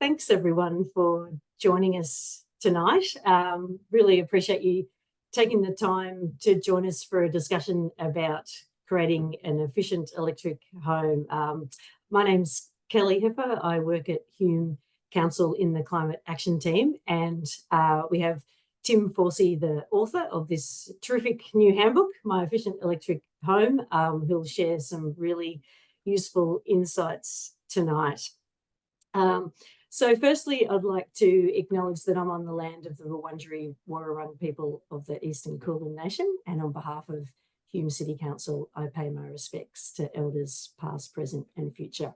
Thanks everyone for joining us tonight. Really appreciate you taking the time to join us for a discussion about creating an efficient electric home. My name's Kelly Hipper. I work at Hume Council in the Climate Action Team, and we have Tim Forcey, the author of this terrific new handbook, My Efficient Electric Home, who'll share some really useful insights tonight. So firstly, I'd like to acknowledge that I'm on the land of the Wurundjeri Wurrung people of the Eastern Kulin Nation, and on behalf of Hume City Council, I pay my respects to elders past, present and future.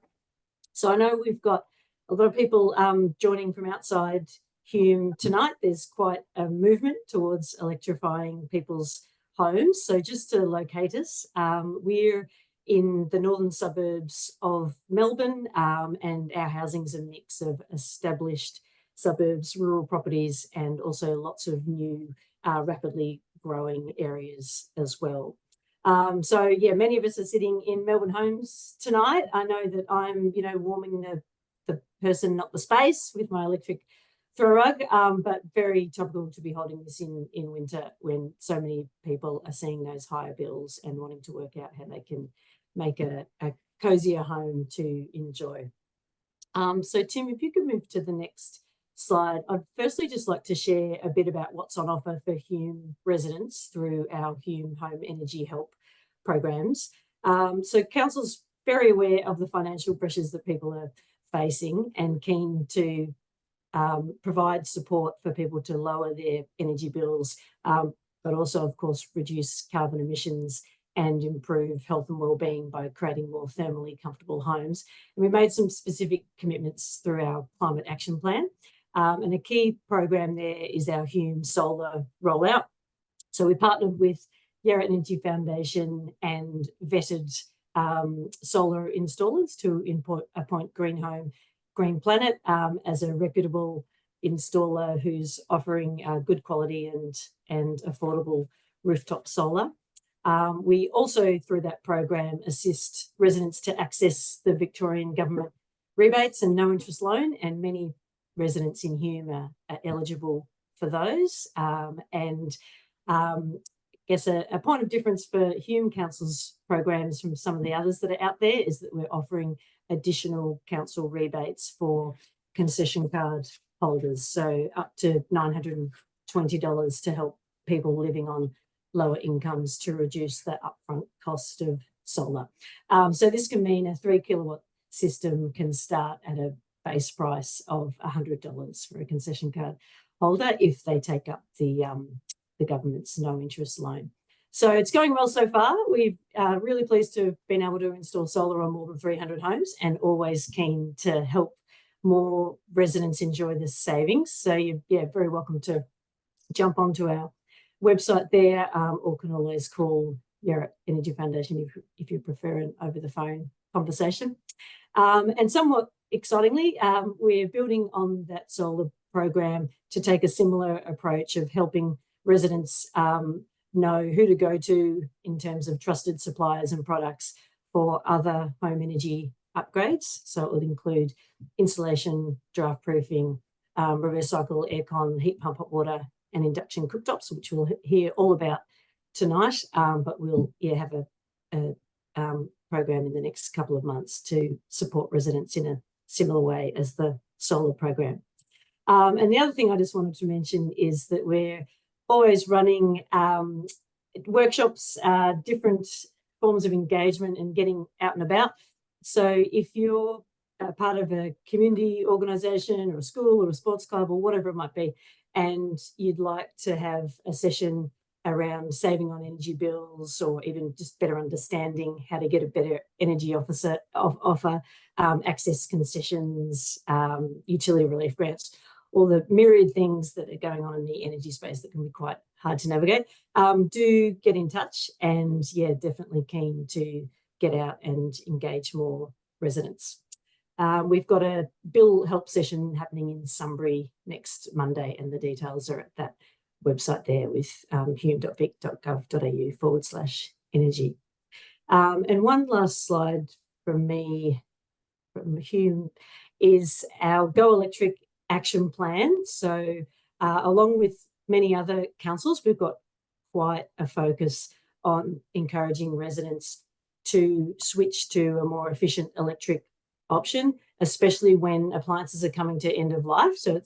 So I know we've got a lot of people joining from outside Hume tonight. There's quite a movement towards electrifying people's homes. So just to locate us, we're in the northern suburbs of Melbourne, and our housing is a mix of established suburbs, rural properties, and also lots of new, rapidly growing areas as well. So yeah, many of us are sitting in Melbourne homes tonight. I know that I'm, warming the person, not the space, with my electric throw rug, but very topical to be holding this in winter when so many people are seeing those higher bills and wanting to work out how they can make a cozier home to enjoy. So Tim, if you could move to the next slide. I'd firstly just like to share a bit about what's on offer for Hume residents through our Hume Home Energy Help programs. So Council's very aware of the financial pressures that people are facing and keen to provide support for people to lower their energy bills, but also, of course, reduce carbon emissions and improve health and well-being by creating more thermally comfortable homes. And we made some specific commitments through our climate action plan. And a key program there is our Hume solar rollout. So we partnered with Yarra Energy Foundation and vetted solar installers to appoint Green Home, Green Planet as a reputable installer who's offering good quality and affordable rooftop solar. We also, through that program, assist residents to access the Victorian government rebates and no interest loan, and many residents in Hume are eligible for those. And I guess a point of difference for Hume Council's programs from some of the others that are out there is that we're offering additional council rebates for concession card holders, so up to $920 to help people living on lower incomes to reduce the upfront cost of solar. So this can mean a 3 kilowatt system can start at a base price of $100 for a concession card holder if they take up the government's no interest loan. So it's going well so far. We're really pleased to have been able to install solar on more than 300 homes, and always keen to help more residents enjoy the savings. So you're very welcome to jump onto our website there, or can always call Yarra Energy Foundation if you prefer an over the phone conversation. And somewhat excitingly, we're building on that solar program to take a similar approach of helping residents know who to go to in terms of trusted suppliers and products for other home energy upgrades. So it would include insulation, draught-proofing, reverse cycle aircon, heat pump hot water, and induction cooktops, which we'll hear all about tonight. But we'll have a program in the next couple of months to support residents in a similar way as the solar program. And the other thing I just wanted to mention is that we're always running workshops, different forms of engagement and getting out and about. So if you're part of a community organisation or a school or a sports club or whatever it might be, and you'd like to have a session around saving on energy bills, or even just better understanding how to get a better energy offer, access concessions, utility relief grants, all the myriad things that are going on in the energy space that can be quite hard to navigate, do get in touch. And yeah, definitely keen to get out and engage more residents. We've got a bill help session happening in Sunbury next Monday, and the details are at that website there with hume.vic.gov.au/energy. And one last slide from me from Hume is our Go Electric action plan. So along with many other councils, we've got quite a focus on encouraging residents to switch to a more efficient electric option, especially when appliances are coming to end of life. So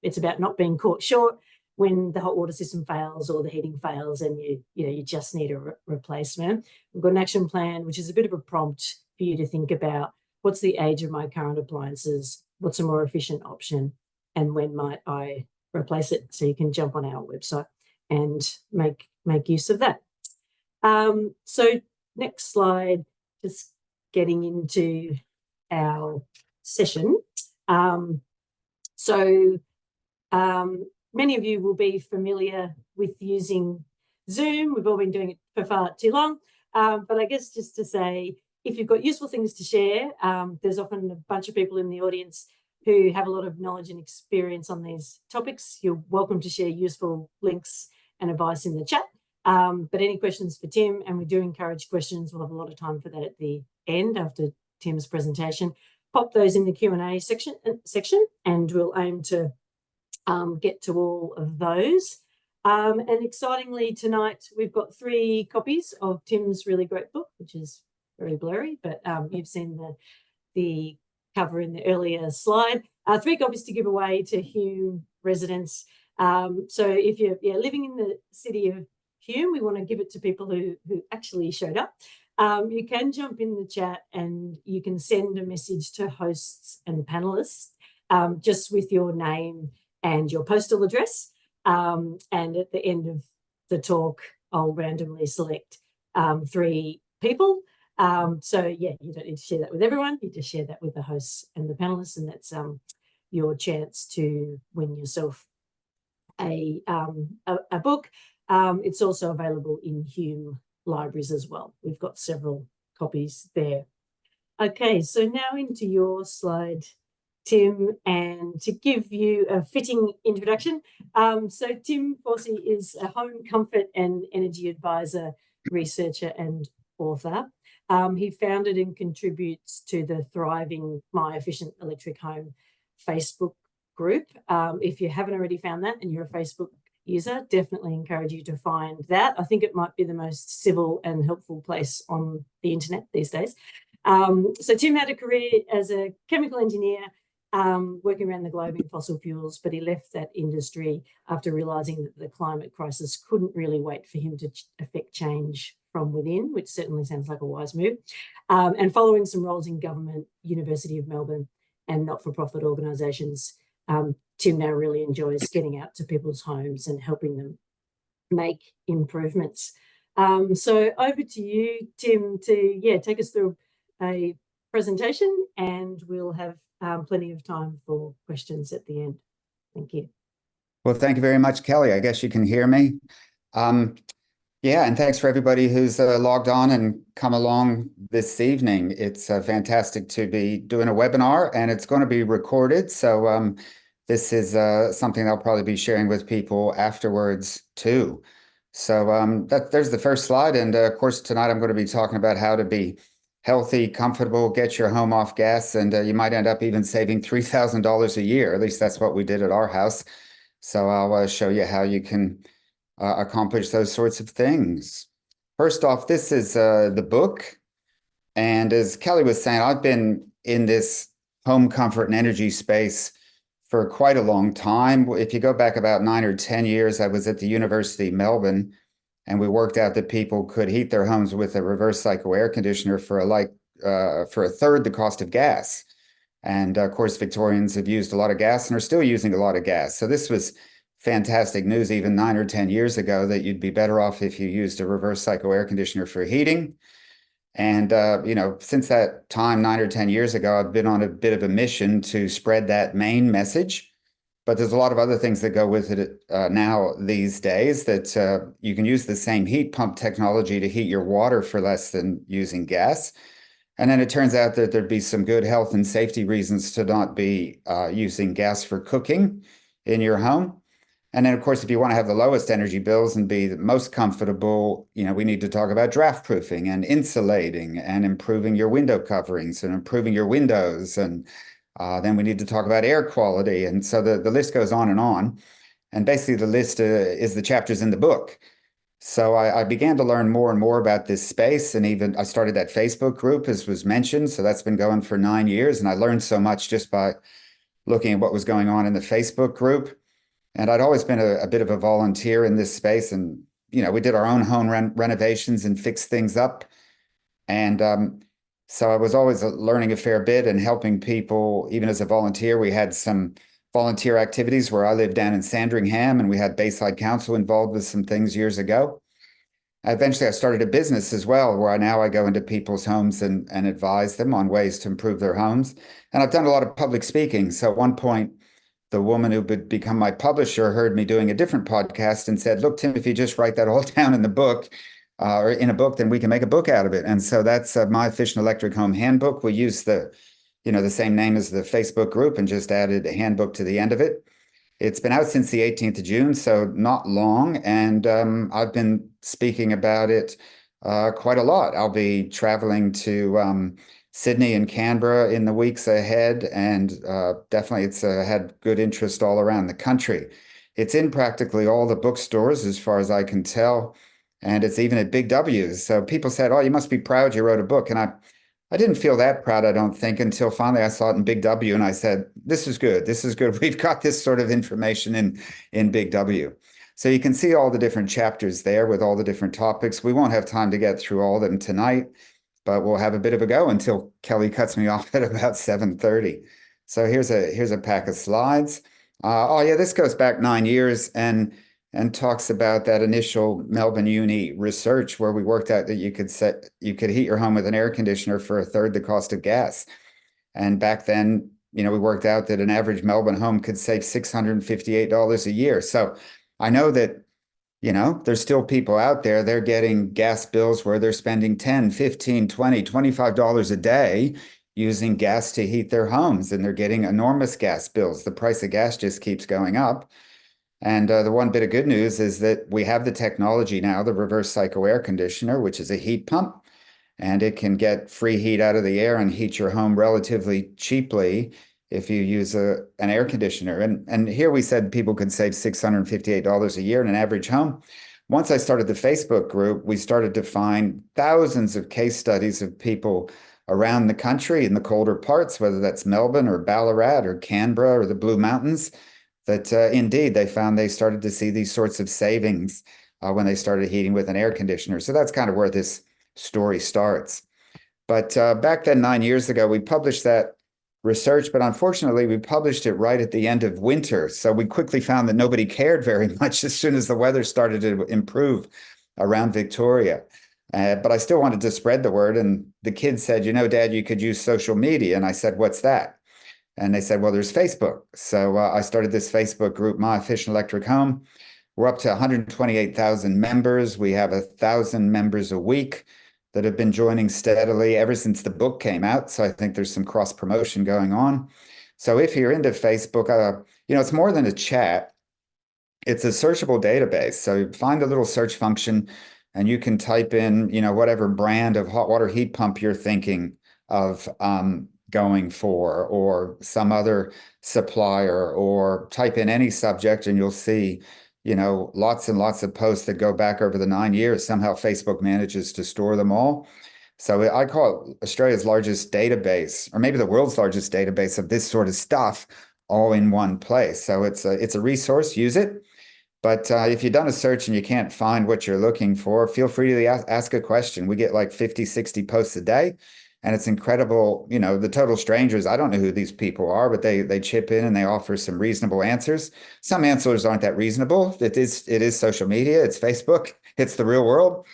it's about not being caught short when the hot water system fails or the heating fails and you just need a replacement. We've got an action plan, which is a bit of a prompt for you to think about what's the age of my current appliances, what's a more efficient option, and when might I replace it. So you can jump on our website and make use of that. So next slide, just getting into our session. Many of you will be familiar with using Zoom. We've all been doing it for far too long. But I guess just to say, if you've got useful things to share, there's often a bunch of people in the audience who have a lot of knowledge and experience on these topics. You're welcome to share useful links and advice in the chat. But any questions for Tim, and we do encourage questions. We'll have a lot of time for that at the end after Tim's presentation. Pop those in the Q&A section, and we'll aim to get to all of those. And excitingly tonight, we've got 3 copies of Tim's really great book, which is very blurry, but you've seen the cover in the earlier slide. 3 copies to give away to Hume residents. So if you're living in the city of Hume, we want to give it to people who actually showed up. You can jump in the chat and you can send a message to hosts and panelists just with your name and your postal address. And at the end of the talk, I'll randomly select 3 people. So yeah, you don't need to share that with everyone. You just share that with the hosts and the panelists, and that's your chance to win yourself a book. It's also available in Hume libraries as well. We've got several copies there. Okay, so now into your slide, Tim, and to give you a fitting introduction. So Tim Forcey is a home comfort and energy advisor, researcher and author. He founded and contributes to the thriving My Efficient Electric Home Facebook group. If you haven't already found that and you're a Facebook user, definitely encourage you to find that. I think it might be the most civil and helpful place on the internet these days. So Tim had a career as a chemical engineer, working around the globe in fossil fuels, but he left that industry after realising that the climate crisis couldn't really wait for him to affect change from within, which certainly sounds like a wise move. And following some roles in government, University of Melbourne and not-for-profit organisations, Tim now really enjoys getting out to people's homes and helping them make improvements. So over to you, Tim, to take us through a presentation, and we'll have plenty of time for questions at the end. Thank you. Well, thank you very much, Kelly. I guess you can hear me. Yeah, and thanks for everybody who's logged on and come along this evening. It's fantastic to be doing a webinar, and it's going to be recorded. So this is something I'll probably be sharing with people afterwards too. So there's the first slide. And of course, tonight I'm going to be talking about how to be healthy, comfortable, get your home off gas, and you might end up even saving $3,000 a year. At least that's what we did at our house. So I'll show you how you can accomplish those sorts of things. First off, this is the book. And as Kelly was saying, I've been in this home comfort and energy space for quite a long time. If you go back about 9 or 10 years, I was at the University of Melbourne, and we worked out that people could heat their homes with a reverse cycle air conditioner for a third the cost of gas. And of course, Victorians have used a lot of gas and are still using a lot of gas. So this was fantastic news even 9 or 10 years ago, that you'd be better off if you used a reverse cycle air conditioner for heating. And, since that time, 9 or 10 years ago, I've been on a bit of a mission to spread that main message. But there's a lot of other things that go with it now these days, that you can use the same heat pump technology to heat your water for less than using gas. And then it turns out that there'd be some good health and safety reasons to not be using gas for cooking in your home. And then, of course, if you want to have the lowest energy bills and be the most comfortable, we need to talk about draught-proofing and insulating and improving your window coverings and improving your windows and Then we need to talk about air quality. And so the list goes on. And basically the list is the chapters in the book. So I began to learn more and more about this space. And even I started that Facebook group, as was mentioned. So that's been going for 9 years. And I learned so much just by looking at what was going on in the Facebook group. And I'd always been a bit of a volunteer in this space. And, we did our own home renovations and fixed things up. And so I was always learning a fair bit and helping people, even as a volunteer. We had some volunteer activities where I lived down in Sandringham, and we had Bayside Council involved with some things years ago. Eventually, I started a business as well, where I go into people's homes and advise them on ways to improve their homes. And I've done a lot of public speaking. So at one point, the woman who would become my publisher heard me doing a different podcast and said, "Look, Tim, if you just write that all down in the book, or in a book, then we can make a book out of it." And so that's My Efficient Electric Home Handbook. We use the same name as the Facebook group and just added a handbook to the end of it. It's been out since the 18th of June, so not long. And I've been speaking about it quite a lot. I'll be traveling to Sydney and Canberra in the weeks ahead. And definitely it's had good interest all around the country. It's in practically all the bookstores, as far as I can tell. And it's even at Big W's. So people said, "Oh, you must be proud you wrote a book." And I didn't feel that proud, I don't think, until finally I saw it in Big W. And I said, "This is good. This is good. We've got this sort of information in Big W." So you can see all the different chapters there with all the different topics. We won't have time to get through all of them tonight, but we'll have a bit of a go until Kelly cuts me off at about 7:30. So here's a pack of slides. Oh yeah, this goes back 9 years and talks about that initial Melbourne Uni research where we worked out that you could heat your home with an air conditioner for a third the cost of gas. And back then, we worked out that an average Melbourne home could save $658 a year. So I know that, there's still people out there, they're getting gas bills where they're spending $10, $15, $20, $25 a day using gas to heat their homes, and they're getting enormous gas bills. The price of gas just keeps going up. And the one bit of good news is that we have the technology now, the reverse cycle air conditioner, which is a heat pump, and it can get free heat out of the air and heat your home relatively cheaply if you use an air conditioner. And here we said people could save $658 a year in an average home. Once I started the Facebook group, we started to find thousands of case studies of people around the country in the colder parts, whether that's Melbourne or Ballarat or Canberra or the Blue Mountains, that indeed they found they started to see these sorts of savings when they started heating with an air conditioner. So that's kind of where this story starts. But back then, 9 years ago, we published that research, but unfortunately, we published it right at the end of winter. So we quickly found that nobody cared very much as soon as the weather started to improve around Victoria. But I still wanted to spread the word. And the kids said, "Dad, you could use social media." And I said, "What's that?" And they said, "Well, there's Facebook." So I started this Facebook group, My Efficient Electric Home. We're up to 128,000 members. We have 1,000 members a week that have been joining steadily ever since the book came out. So I think there's some cross promotion going on. So if you're into Facebook, it's more than a chat. It's a searchable database. So you find the little search function and you can type in, whatever brand of hot water heat pump you're thinking of going for, or some other supplier, or type in any subject and you'll see, lots and lots of posts that go back over the 9 years. Somehow Facebook manages to store them all. So I call it Australia's largest database, or maybe the world's largest database of this sort of stuff, all in one place. So it's a resource, use it. But if you've done a search and you can't find what you're looking for, feel free to ask a question. We get like 50, 60 posts a day. And it's incredible, the total strangers, I don't know who these people are, but they chip in and they offer some reasonable answers. Some answers aren't that reasonable. It is social media, it's Facebook, it's the real world.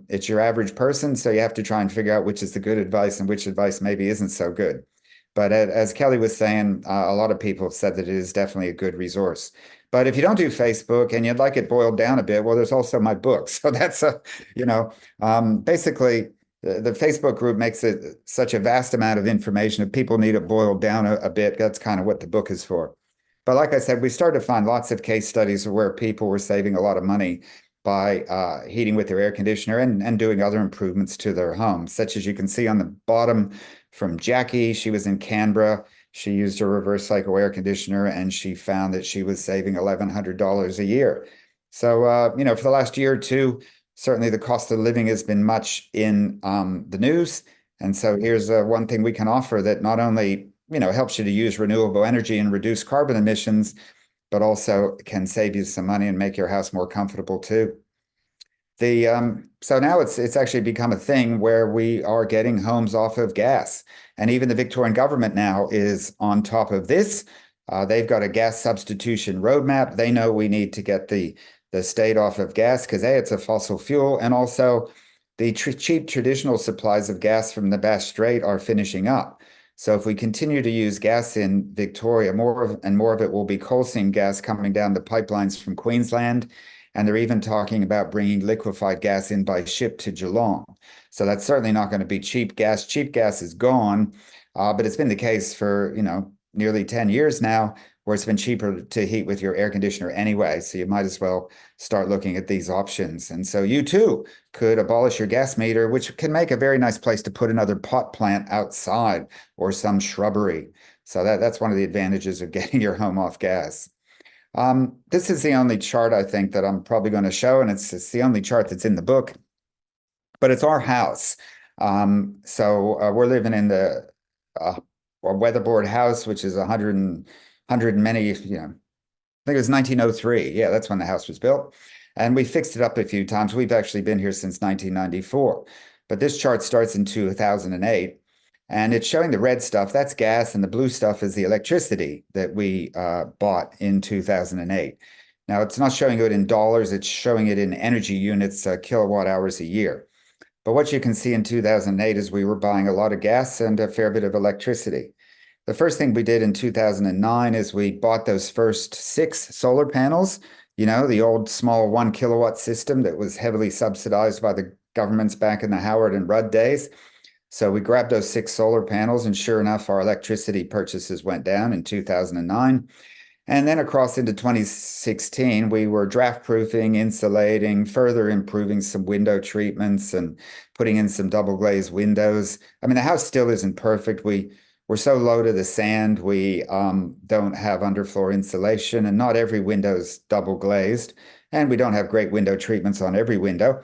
It's your average person. So you have to try and figure out which is the good advice and which advice maybe isn't so good. But as Kelly was saying, a lot of people have said that it is definitely a good resource. But if you don't do Facebook and you'd like it boiled down a bit, well, there's also my book. So that's basically, the Facebook group makes it such a vast amount of information. If people need it boiled down a bit, that's kind of what the book is for. But like I said, we started to find lots of case studies where people were saving a lot of money by heating with their air conditioner and doing other improvements to their homes, such as you can see on the bottom from Jackie. She was in Canberra She used a reverse cycle air conditioner and she found that she was saving $1,100 a year. So, for the last year or two, certainly the cost of living has been much in the news. And so here's one thing we can offer that not only, helps you to use renewable energy and reduce carbon emissions, but also can save you some money and make your house more comfortable too. So now it's actually become a thing where we are getting homes off of gas, and even the Victorian government now is on top of this. They've got a gas substitution roadmap. They know we need to get the state off of gas because it's a fossil fuel, and also the cheap traditional supplies of gas from the Bass Strait are finishing up. So if we continue to use gas in Victoria, more and more of it will be coal seam gas coming down the pipelines from Queensland. And they're even talking about bringing liquefied gas in by ship to Geelong. So that's certainly not going to be cheap gas. Cheap gas is gone, but it's been the case for, nearly 10 years now, where it's been cheaper to heat with your air conditioner anyway. So you might as well start looking at these options. And so you too could abolish your gas meter, which can make a very nice place to put another pot plant outside or some shrubbery. So that's one of the advantages of getting your home off gas. This is the only chart I think that I'm probably going to show, and it's the only chart that's in the book, but it's our house. We're living in the weatherboard house, which is 100 and many, I think it was 1903. Yeah, that's when the house was built. And we fixed it up a few times. We've actually been here since 1994. But this chart starts in 2008. And it's showing the red stuff, that's gas, and the blue stuff is the electricity that we bought in 2008. Now, it's not showing it in dollars, it's showing it in energy units, kilowatt hours a year. But what you can see in 2008 is we were buying a lot of gas and a fair bit of electricity. The first thing we did in 2009 is we bought those first 6 solar panels, the old small 1 kilowatt system that was heavily subsidized by the governments back in the Howard and Rudd days. So we grabbed those 6 solar panels, and sure enough, our electricity purchases went down in 2009. And then across into 2016, we were draft-proofing, insulating, further improving some window treatments and putting in some double glazed windows. I mean, the house still isn't perfect. We're so low to the sand, we don't have underfloor insulation, and not every window is double glazed. And we don't have great window treatments on every window.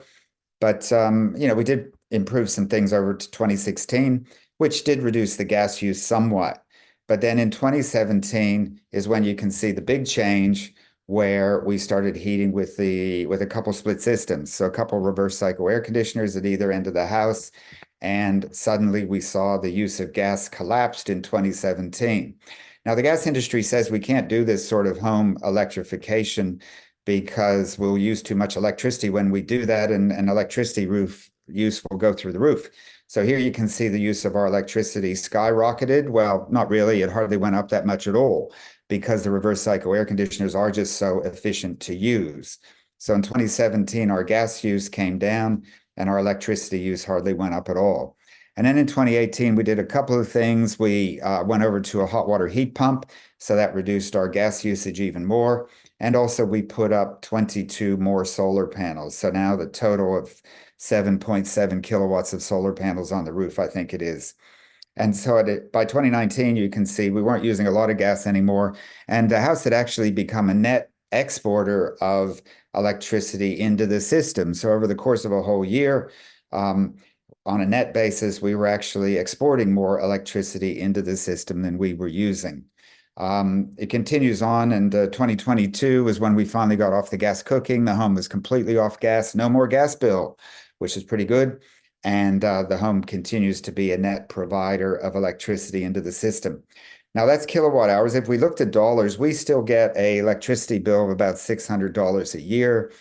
But, we did improve some things over to 2016, which did reduce the gas use somewhat. But then in 2017 is when you can see the big change where we started heating with a couple split systems. So a couple reverse cycle air conditioners at either end of the house. And suddenly we saw the use of gas collapsed in 2017. Now, the gas industry says we can't do this sort of home electrification because we'll use too much electricity when we do that, and electricity use will go through the roof. So here you can see the use of our electricity skyrocketed. Well, not really. It hardly went up that much at all because the reverse cycle air conditioners are just so efficient to use. So in 2017, our gas use came down and our electricity use hardly went up at all. And then in 2018, we did a couple of things. We went over to a hot water heat pump, so that reduced our gas usage even more. And also we put up 22 more solar panels. So now the total of 7.7 kilowatts of solar panels on the roof, I think it is. And so by 2019, you can see we weren't using a lot of gas anymore. And the house had actually become a net exporter of electricity into the system. So over the course of a whole year, on a net basis, we were actually exporting more electricity into the system than we were using. It continues on, and 2022 is when we finally got off the gas cooking. The home was completely off gas, no more gas bill, which is pretty good. And the home continues to be a net provider of electricity into the system. Now that's kilowatt hours. If we looked at dollars, we still get an electricity bill of about $600 a year.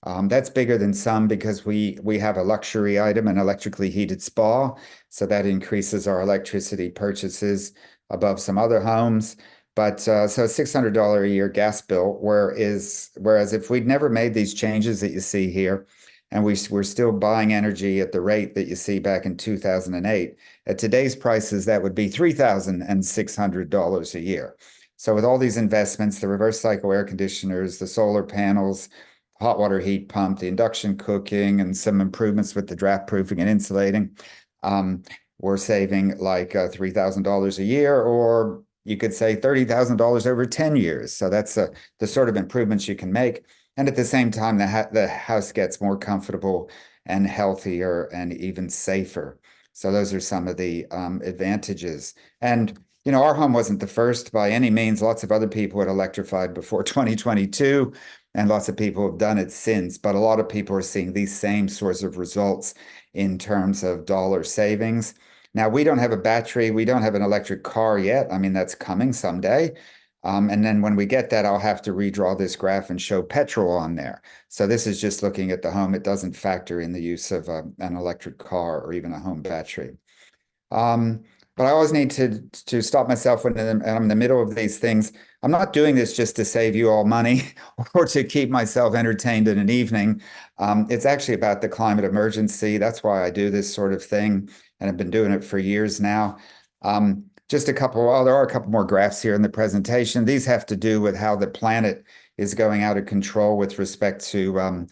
That's bigger than some because we have a luxury item, an electrically heated spa. So that increases our electricity purchases above some other homes. But so $600 a year gas bill, whereas if we'd never made these changes that you see here, and we're still buying energy at the rate that you see back in 2008, at today's prices, that would be $3,600 a year. So with all these investments, the reverse cycle air conditioners, the solar panels, hot water heat pump, the induction cooking, and some improvements with the draft proofing and insulating, we're saving like $3,000 a year, or you could say $30,000 over 10 years. So that's the sort of improvements you can make. And at the same time, the house gets more comfortable and healthier and even safer. So those are some of the advantages. And our home wasn't the first by any means. Lots of other people had electrified before 2022, and lots of people have done it since. But a lot of people are seeing these same sorts of results in terms of dollar savings. Now, we don't have a battery. We don't have an electric car yet. I mean, that's coming someday. And then when we get that, I'll have to redraw this graph and show petrol on there. So this is just looking at the home. It doesn't factor in the use of an electric car or even a home battery. But I always need to stop myself when I'm in the middle of these things. I'm not doing this just to save you all money or to keep myself entertained in an evening. It's actually about the climate emergency. That's why I do this sort of thing, and I've been doing it for years now. Just there are a couple more graphs here in the presentation. These have to do with how the planet is going out of control with respect to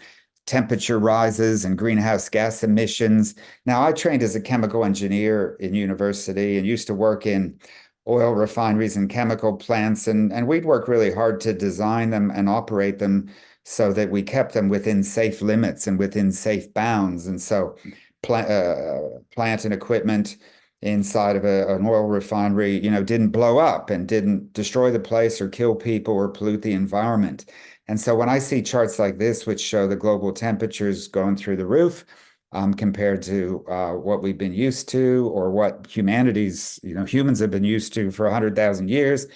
temperature rises and greenhouse gas emissions. Now, I trained as a chemical engineer in university and used to work in oil refineries and chemical plants, and we'd work really hard to design them and operate them so that we kept them within safe limits and within safe bounds. And so plant and equipment inside of an oil refinery, didn't blow up and didn't destroy the place or kill people or pollute the environment. And so when I see charts like this, which show the global temperatures going through the roof compared to what we've been used to or what humans have been used to for 100,000 years,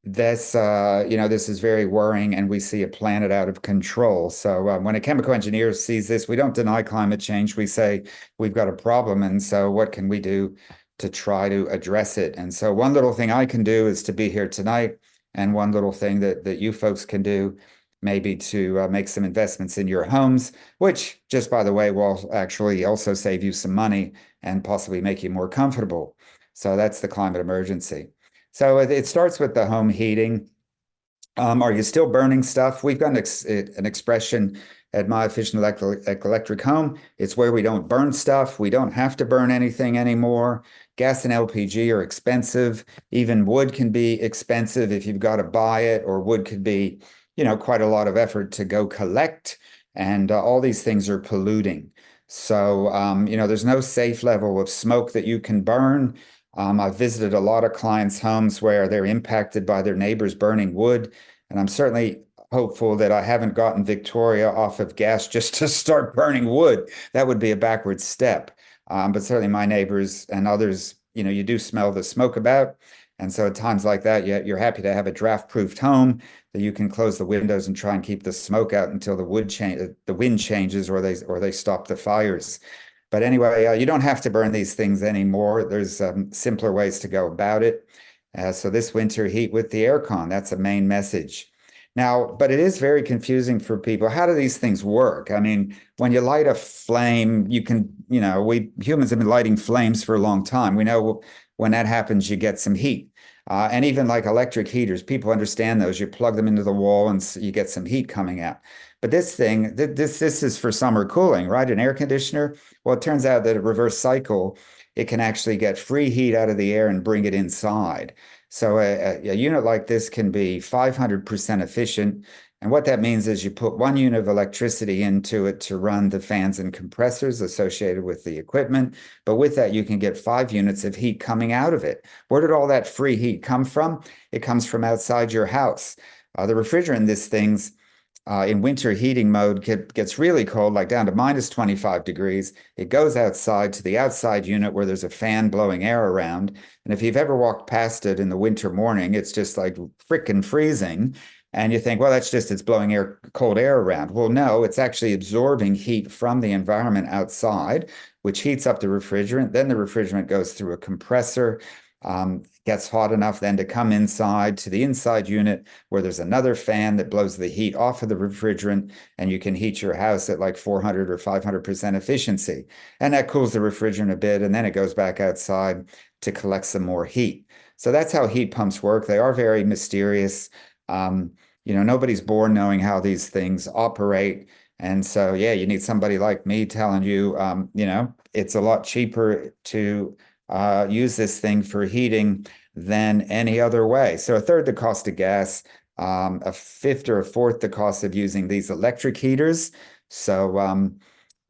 this is very worrying, and we see a planet out of control. So when a chemical engineer sees this, we don't deny climate change. We say we've got a problem, and so what can we do to try to address it? And so one little thing I can do is to be here tonight, and one little thing that you folks can do maybe to make some investments in your homes, which, just by the way, will actually also save you some money and possibly make you more comfortable. So that's the climate emergency. So it starts with the home heating. Are you still burning stuff? We've got an expression at My Efficient Electric Home. It's where we don't burn stuff. We don't have to burn anything anymore. Gas and LPG are expensive. Even wood can be expensive if you've got to buy it, or wood could be, quite a lot of effort to go collect. And all these things are polluting. So, there's no safe level of smoke that you can burn. I've visited a lot of clients' homes where they're impacted by their neighbors burning wood, and I'm certainly hopeful that I haven't gotten Victoria off of gas just to start burning wood. That would be a backward step. But certainly my neighbors and others, you do smell the smoke about. And so at times like that, you're happy to have a draft-proofed home that you can close the windows and try and keep the smoke out until the wind changes or they stop the fires. But anyway, you don't have to burn these things anymore. There's simpler ways to go about it. So this winter, heat with the air con. That's a main message. Now, but it is very confusing for people. How do these things work? I mean, when you light a flame, we humans have been lighting flames for a long time. We know when that happens, you get some heat. And even like electric heaters, people understand those. You plug them into the wall and you get some heat coming out. But this thing, this is for summer cooling, right? An air conditioner. Well, it turns out that a reverse cycle, it can actually get free heat out of the air and bring it inside. So a unit like this can be 500% efficient. And what that means is you put 1 unit of electricity into it to run the fans and compressors associated with the equipment. But with that, you can get 5 units of heat coming out of it. Where did all that free heat come from? It comes from outside your house. The refrigerant in these things, in winter heating mode, gets really cold, like down to minus 25 degrees. It goes outside to the outside unit where there's a fan blowing air around. And if you've ever walked past it in the winter morning, it's just like frickin' freezing. And you think, well, it's blowing cold air around. Well, no, it's actually absorbing heat from the environment outside, which heats up the refrigerant. Then the refrigerant goes through a compressor, gets hot enough then to come inside to the inside unit where there's another fan that blows the heat off of the refrigerant, and you can heat your house at like 400 or 500% efficiency. And that cools the refrigerant a bit, and then it goes back outside to collect some more heat. So that's how heat pumps work. They are very mysterious. Nobody's born knowing how these things operate. And so, yeah, you need somebody like me telling you, it's a lot cheaper to use this thing for heating than any other way. So a third the cost of gas, a fifth or a fourth the cost of using these electric heaters. So,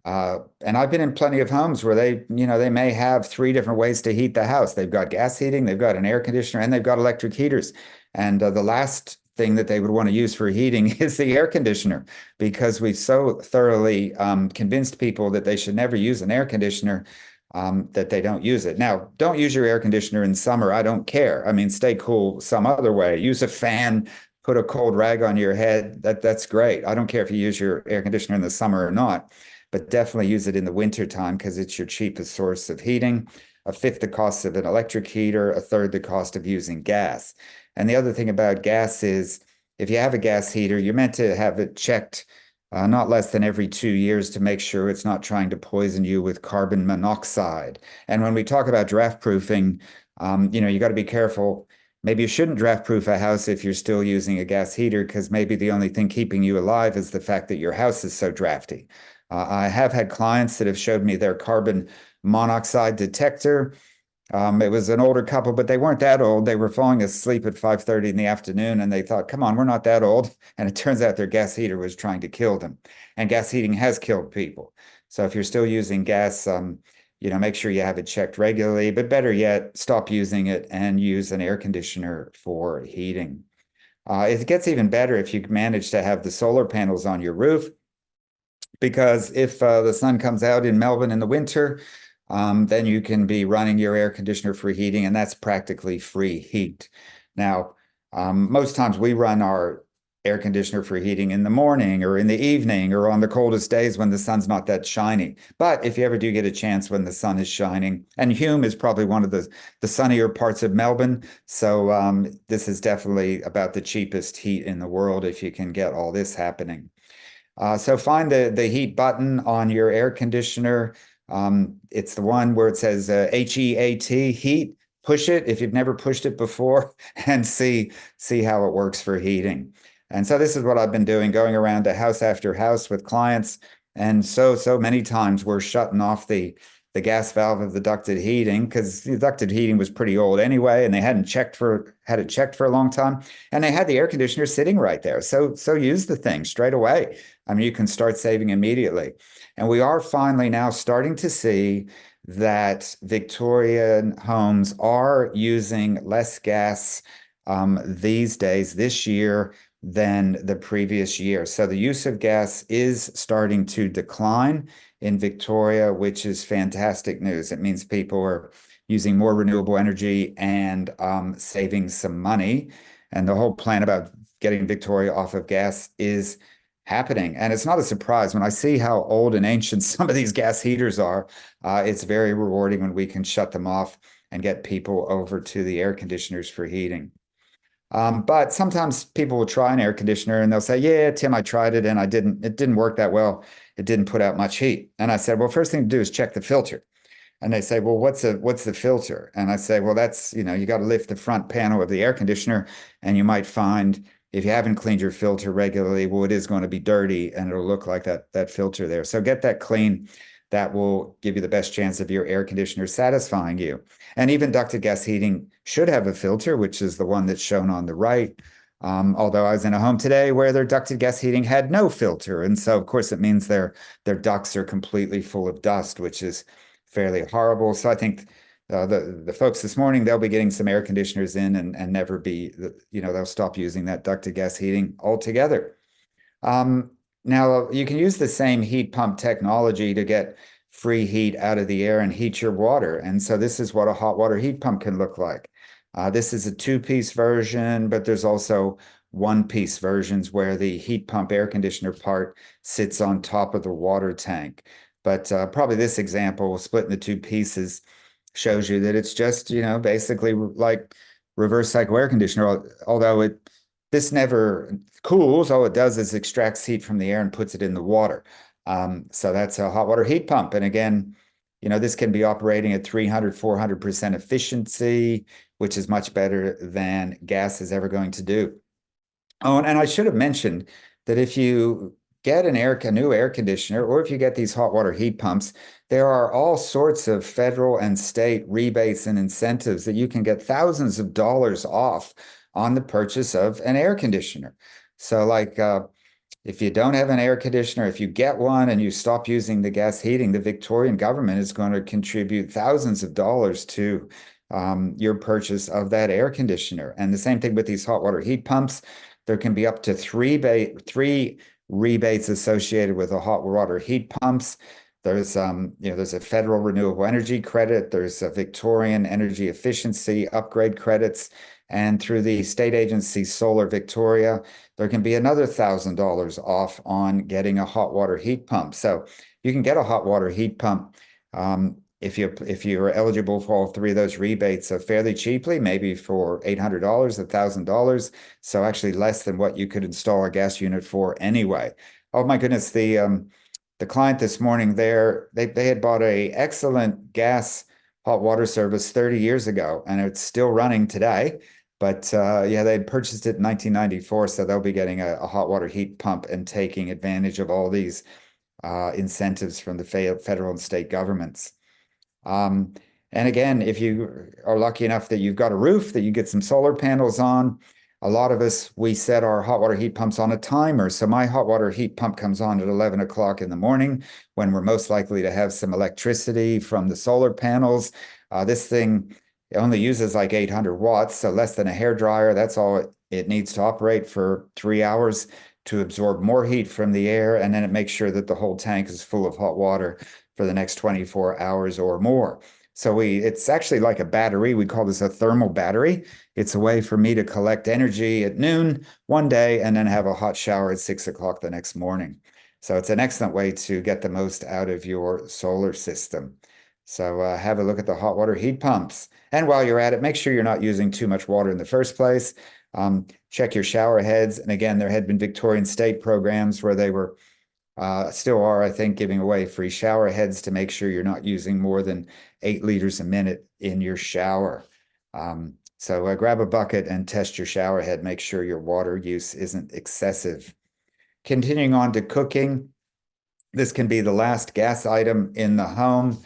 and I've been in plenty of homes where they may have three different ways to heat the house. They've got gas heating, they've got an air conditioner, and they've got electric heaters. And the last thing that they would want to use for heating is the air conditioner, because we've so thoroughly convinced people that they should never use an air conditioner that they don't use it. Now, don't use your air conditioner in summer. I don't care. I mean, stay cool some other way. Use a fan, put a cold rag on your head. That's great. I don't care if you use your air conditioner in the summer or not, but definitely use it in the winter time because it's your cheapest source of heating. A fifth the cost of an electric heater, a third the cost of using gas. And the other thing about gas is if you have a gas heater, you're meant to have it checked not less than every 2 years to make sure it's not trying to poison you with carbon monoxide. And when we talk about draft proofing, you got to be careful. Maybe you shouldn't draft proof a house if you're still using a gas heater, because maybe the only thing keeping you alive is the fact that your house is so drafty. I have had clients that have showed me their carbon monoxide detector. It was an older couple, but they weren't that old. They were falling asleep at 5:30 in the afternoon, and they thought, come on, we're not that old. And it turns out their gas heater was trying to kill them. And gas heating has killed people. So if you're still using gas, make sure you have it checked regularly. But better yet, stop using it and use an air conditioner for heating. It gets even better if you manage to have the solar panels on your roof, because if the sun comes out in Melbourne in the winter, then you can be running your air conditioner for heating, and that's practically free heat. Now, most times we run our air conditioner for heating in the morning or in the evening or on the coldest days when the sun's not that shiny. But if you ever do get a chance when the sun is shining, and Hume is probably one of the sunnier parts of Melbourne, so this is definitely about the cheapest heat in the world if you can get all this happening. So find the heat button on your air conditioner. It's the one where it says HEAT, heat. Push it if you've never pushed it before and see how it works for heating. And so this is what I've been doing, going around to house after house with clients. And so many times we're shutting off the gas valve of the ducted heating, because the ducted heating was pretty old anyway, and they had it checked for a long time, and they had the air conditioner sitting right there. So use the thing straight away. I mean, you can start saving immediately. And we are finally now starting to see that Victorian homes are using less gas these days, this year, than the previous year. So the use of gas is starting to decline in Victoria, which is fantastic news. It means people are using more renewable energy and saving some money. And the whole plan about getting Victoria off of gas is happening. And it's not a surprise when I see how old and ancient some of these gas heaters are. It's very rewarding when we can shut them off and get people over to the air conditioners for heating. But sometimes people will try an air conditioner and they'll say, yeah, Tim, I tried it and it didn't work that well. It didn't put out much heat. And I said, well, first thing to do is check the filter. And they say, well, what's the filter? And I say, well, that's, you got to lift the front panel of the air conditioner, and you might find, if you haven't cleaned your filter regularly, well, it is going to be dirty and it'll look like that filter there. So get that clean. That will give you the best chance of your air conditioner satisfying you. And even ducted gas heating should have a filter, which is the one that's shown on the right. Although I was in a home today where their ducted gas heating had no filter. And so, of course, it means their ducts are completely full of dust, which is fairly horrible. So I think the folks this morning, they'll be getting some air conditioners in and never be, they'll stop using that ducted gas heating altogether. Now, you can use the same heat pump technology to get free heat out of the air and heat your water. And so this is what a hot water heat pump can look like. This is a two-piece version, but there's also one-piece versions where the heat pump air conditioner part sits on top of the water tank. But probably this example, split into two pieces, shows you that it's just, basically like reverse cycle air conditioner, although this never cools. All it does is extracts heat from the air and puts it in the water. So that's a hot water heat pump. And again, this can be operating at 300, 400% efficiency, which is much better than gas is ever going to do. Oh, and I should have mentioned that if you get a new air conditioner, or if you get these hot water heat pumps, there are all sorts of federal and state rebates and incentives that you can get thousands of dollars off on the purchase of an air conditioner. So like if you don't have an air conditioner, if you get one and you stop using the gas heating, the Victorian government is going to contribute thousands of dollars to your purchase of that air conditioner. And the same thing with these hot water heat pumps. There can be up to three rebates associated with the hot water heat pumps. There's there's a federal renewable energy credit. There's a Victorian energy efficiency upgrade credits. And through the state agency Solar Victoria, there can be another $1,000 off on getting a hot water heat pump. So you can get a hot water heat pump if you're eligible for all three of those rebates fairly cheaply, maybe for $800, $1,000. So actually less than what you could install a gas unit for anyway. Oh my goodness, the client this morning there, they had bought a excellent gas hot water service 30 years ago, and it's still running today. But yeah, they had purchased it in 1994, so they'll be getting a hot water heat pump and taking advantage of all these incentives from the federal and state governments. And again, if you are lucky enough that you've got a roof that you get some solar panels on, a lot of us, we set our hot water heat pumps on a timer. So my hot water heat pump comes on at 11 o'clock in the morning when we're most likely to have some electricity from the solar panels. This thing only uses like 800 watts, so less than a hair dryer. That's all it needs to operate for 3 hours to absorb more heat from the air. And then it makes sure that the whole tank is full of hot water for the next 24 hours or more. So it's actually like a battery. We call this a thermal battery. It's a way for me to collect energy at noon one day and then have a hot shower at 6 o'clock the next morning. So it's an excellent way to get the most out of your solar system. So have a look at the hot water heat pumps. And while you're at it, make sure you're not using too much water in the first place. Check your shower heads. And again, there had been Victorian state programs where they were still are, I think, giving away free shower heads to make sure you're not using more than 8 liters a minute in your shower. So grab a bucket and test your shower head. Make sure your water use isn't excessive. Continuing on to cooking, this can be the last gas item in the home.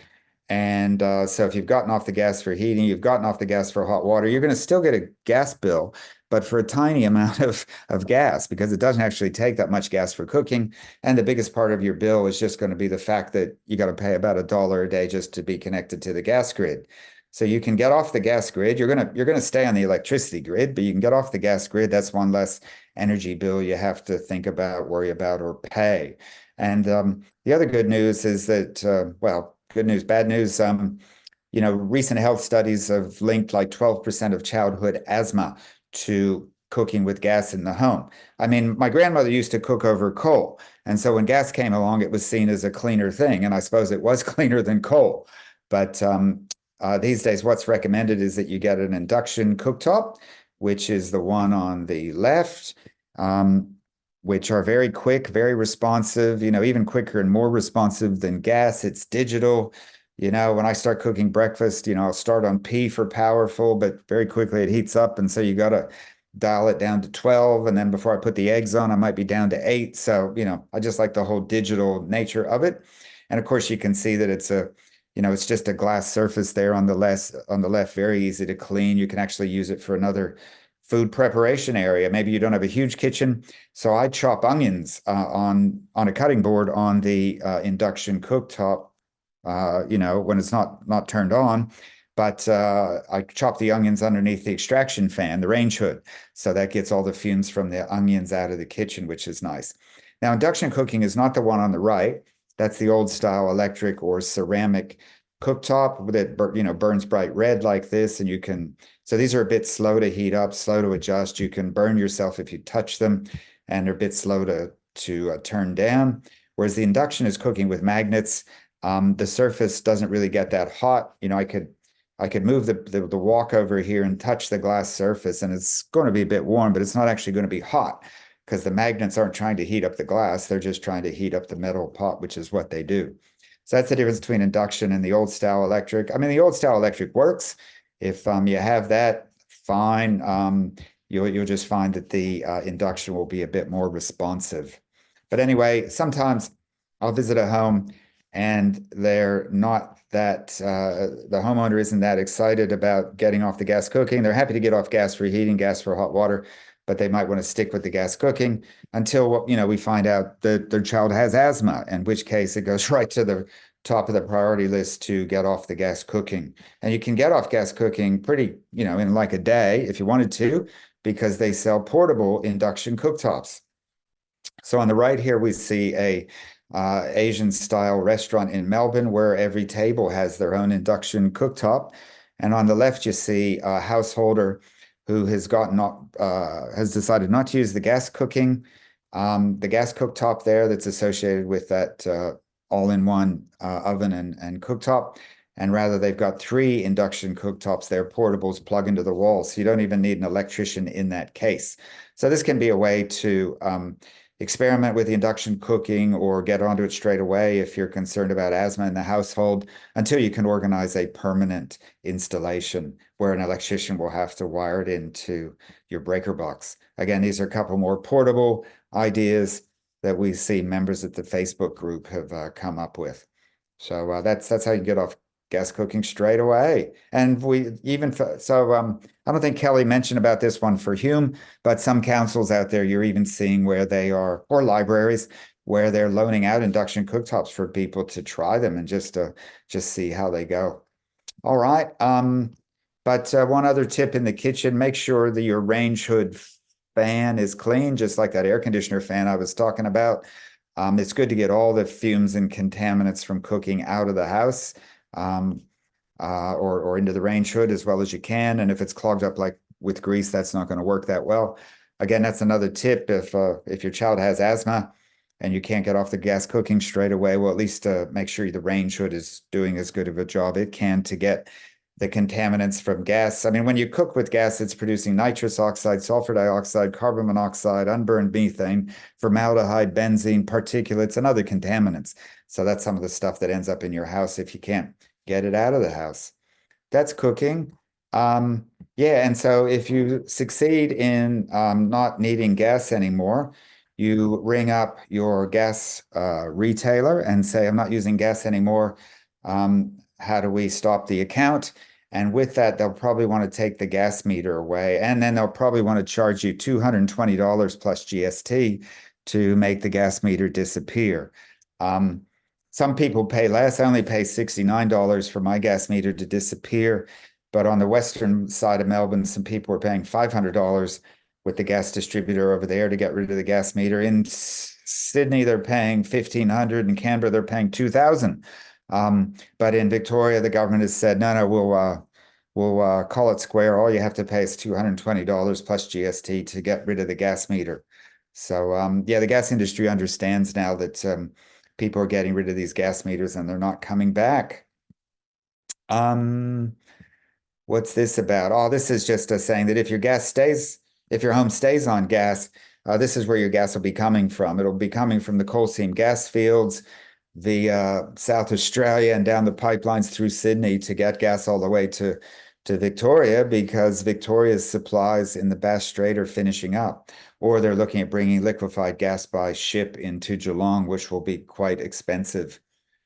And so if you've gotten off the gas for heating, you've gotten off the gas for hot water, you're going to still get a gas bill, but for a tiny amount of gas, because it doesn't actually take that much gas for cooking. And the biggest part of your bill is just going to be the fact that you got to pay about $1 a day just to be connected to the gas grid. So you can get off the gas grid. You're gonna stay on the electricity grid, but you can get off the gas grid. That's one less energy bill you have to think about, worry about, or pay. And the other good news is that, well, good news, bad news. Recent health studies have linked like 12% of childhood asthma to cooking with gas in the home. I mean, my grandmother used to cook over coal. And so when gas came along, it was seen as a cleaner thing. And I suppose it was cleaner than coal. But these days, what's recommended is that you get an induction cooktop, which is the one on the left, which are very quick, very responsive, even quicker and more responsive than gas. It's digital. When I start cooking breakfast, I'll start on P for powerful, but very quickly it heats up. And so you got to dial it down to 12. And then before I put the eggs on, I might be down to 8. So, I just like the whole digital nature of it. And of course, you can see that it's it's just a glass surface there on the left, very easy to clean. You can actually use it for another food preparation area. Maybe you don't have a huge kitchen. So I chop onions on a cutting board on the induction cooktop, when it's not turned on. But I chop the onions underneath the extraction fan, the range hood. So that gets all the fumes from the onions out of the kitchen, which is nice. Now, induction cooking is not the one on the right. That's the old style electric or ceramic cooktop that burns bright red like this. And so these are a bit slow to heat up, slow to adjust. You can burn yourself if you touch them, and they're a bit slow to turn down. Whereas the induction is cooking with magnets. The surface doesn't really get that hot. I could move the wok over here and touch the glass surface, and it's going to be a bit warm, but it's not actually going to be hot because the magnets aren't trying to heat up the glass. They're just trying to heat up the metal pot, which is what they do. So that's the difference between induction and the old style electric. I mean, the old style electric works. If you have that, fine. You'll just find that the induction will be a bit more responsive. But anyway, sometimes I'll visit a home and they're not that, the homeowner isn't that excited about getting off the gas cooking. They're happy to get off gas for heating, gas for hot water, but they might want to stick with the gas cooking until, we find out that their child has asthma, in which case it goes right to the top of the priority list to get off the gas cooking. And you can get off gas cooking pretty, in like a day if you wanted to, because they sell portable induction cooktops. So on the right here, we see a Asian style restaurant in Melbourne where every table has their own induction cooktop. And on the left, you see a householder who has decided not to use the gas cooking, the gas cooktop there that's associated with that all-in-one oven and cooktop. And rather, they've got 3 induction cooktops there, portables plug into the wall. So you don't even need an electrician in that case. So this can be a way to experiment with the induction cooking or get onto it straight away if you're concerned about asthma in the household, until you can organize a permanent installation where an electrician will have to wire it into your breaker box. Again, these are a couple more portable ideas that we see members of the Facebook group have come up with. So that's how you get off gas cooking straight away. And I don't think Kelly mentioned about this one for Hume, but some councils out there, you're even seeing where they are, or libraries, where they're loaning out induction cooktops for people to try them and just see how they go. All right. But one other tip in the kitchen, make sure that your range hood fan is clean, just like that air conditioner fan I was talking about. It's good to get all the fumes and contaminants from cooking out of the house. Or into the range hood as well as you can. And if it's clogged up like with grease, that's not going to work that well. Again, that's another tip. If your child has asthma and you can't get off the gas cooking straight away, well, at least make sure the range hood is doing as good of a job it can to get the contaminants from gas. I mean, when you cook with gas, it's producing nitrous oxide, sulfur dioxide, carbon monoxide, unburned methane, formaldehyde, benzene, particulates, and other contaminants. So that's some of the stuff that ends up in your house if you can't get it out of the house. That's cooking. And so if you succeed in not needing gas anymore, you ring up your gas retailer and say, I'm not using gas anymore. How do we stop the account? And with that, they'll probably want to take the gas meter away. And then they'll probably want to charge you $220 plus GST to make the gas meter disappear. Some people pay less. I only pay $69 for my gas meter to disappear. But on the western side of Melbourne, some people are paying $500 with the gas distributor over there to get rid of the gas meter. In Sydney, they're paying $1,500. In Canberra, they're paying $2,000. But in Victoria, the government has said, no, we'll call it square. All you have to pay is $220 plus GST to get rid of the gas meter. So the gas industry understands now that people are getting rid of these gas meters and they're not coming back. What's this about? Oh, this is just saying that if your home stays on gas, this is where your gas will be coming from. It'll be coming from the coal seam gas fields, the South Australia, and down the pipelines through Sydney to get gas all the way to Victoria, because Victoria's supplies in the Bass Strait are finishing up, or they're looking at bringing liquefied gas by ship into Geelong, which will be quite expensive.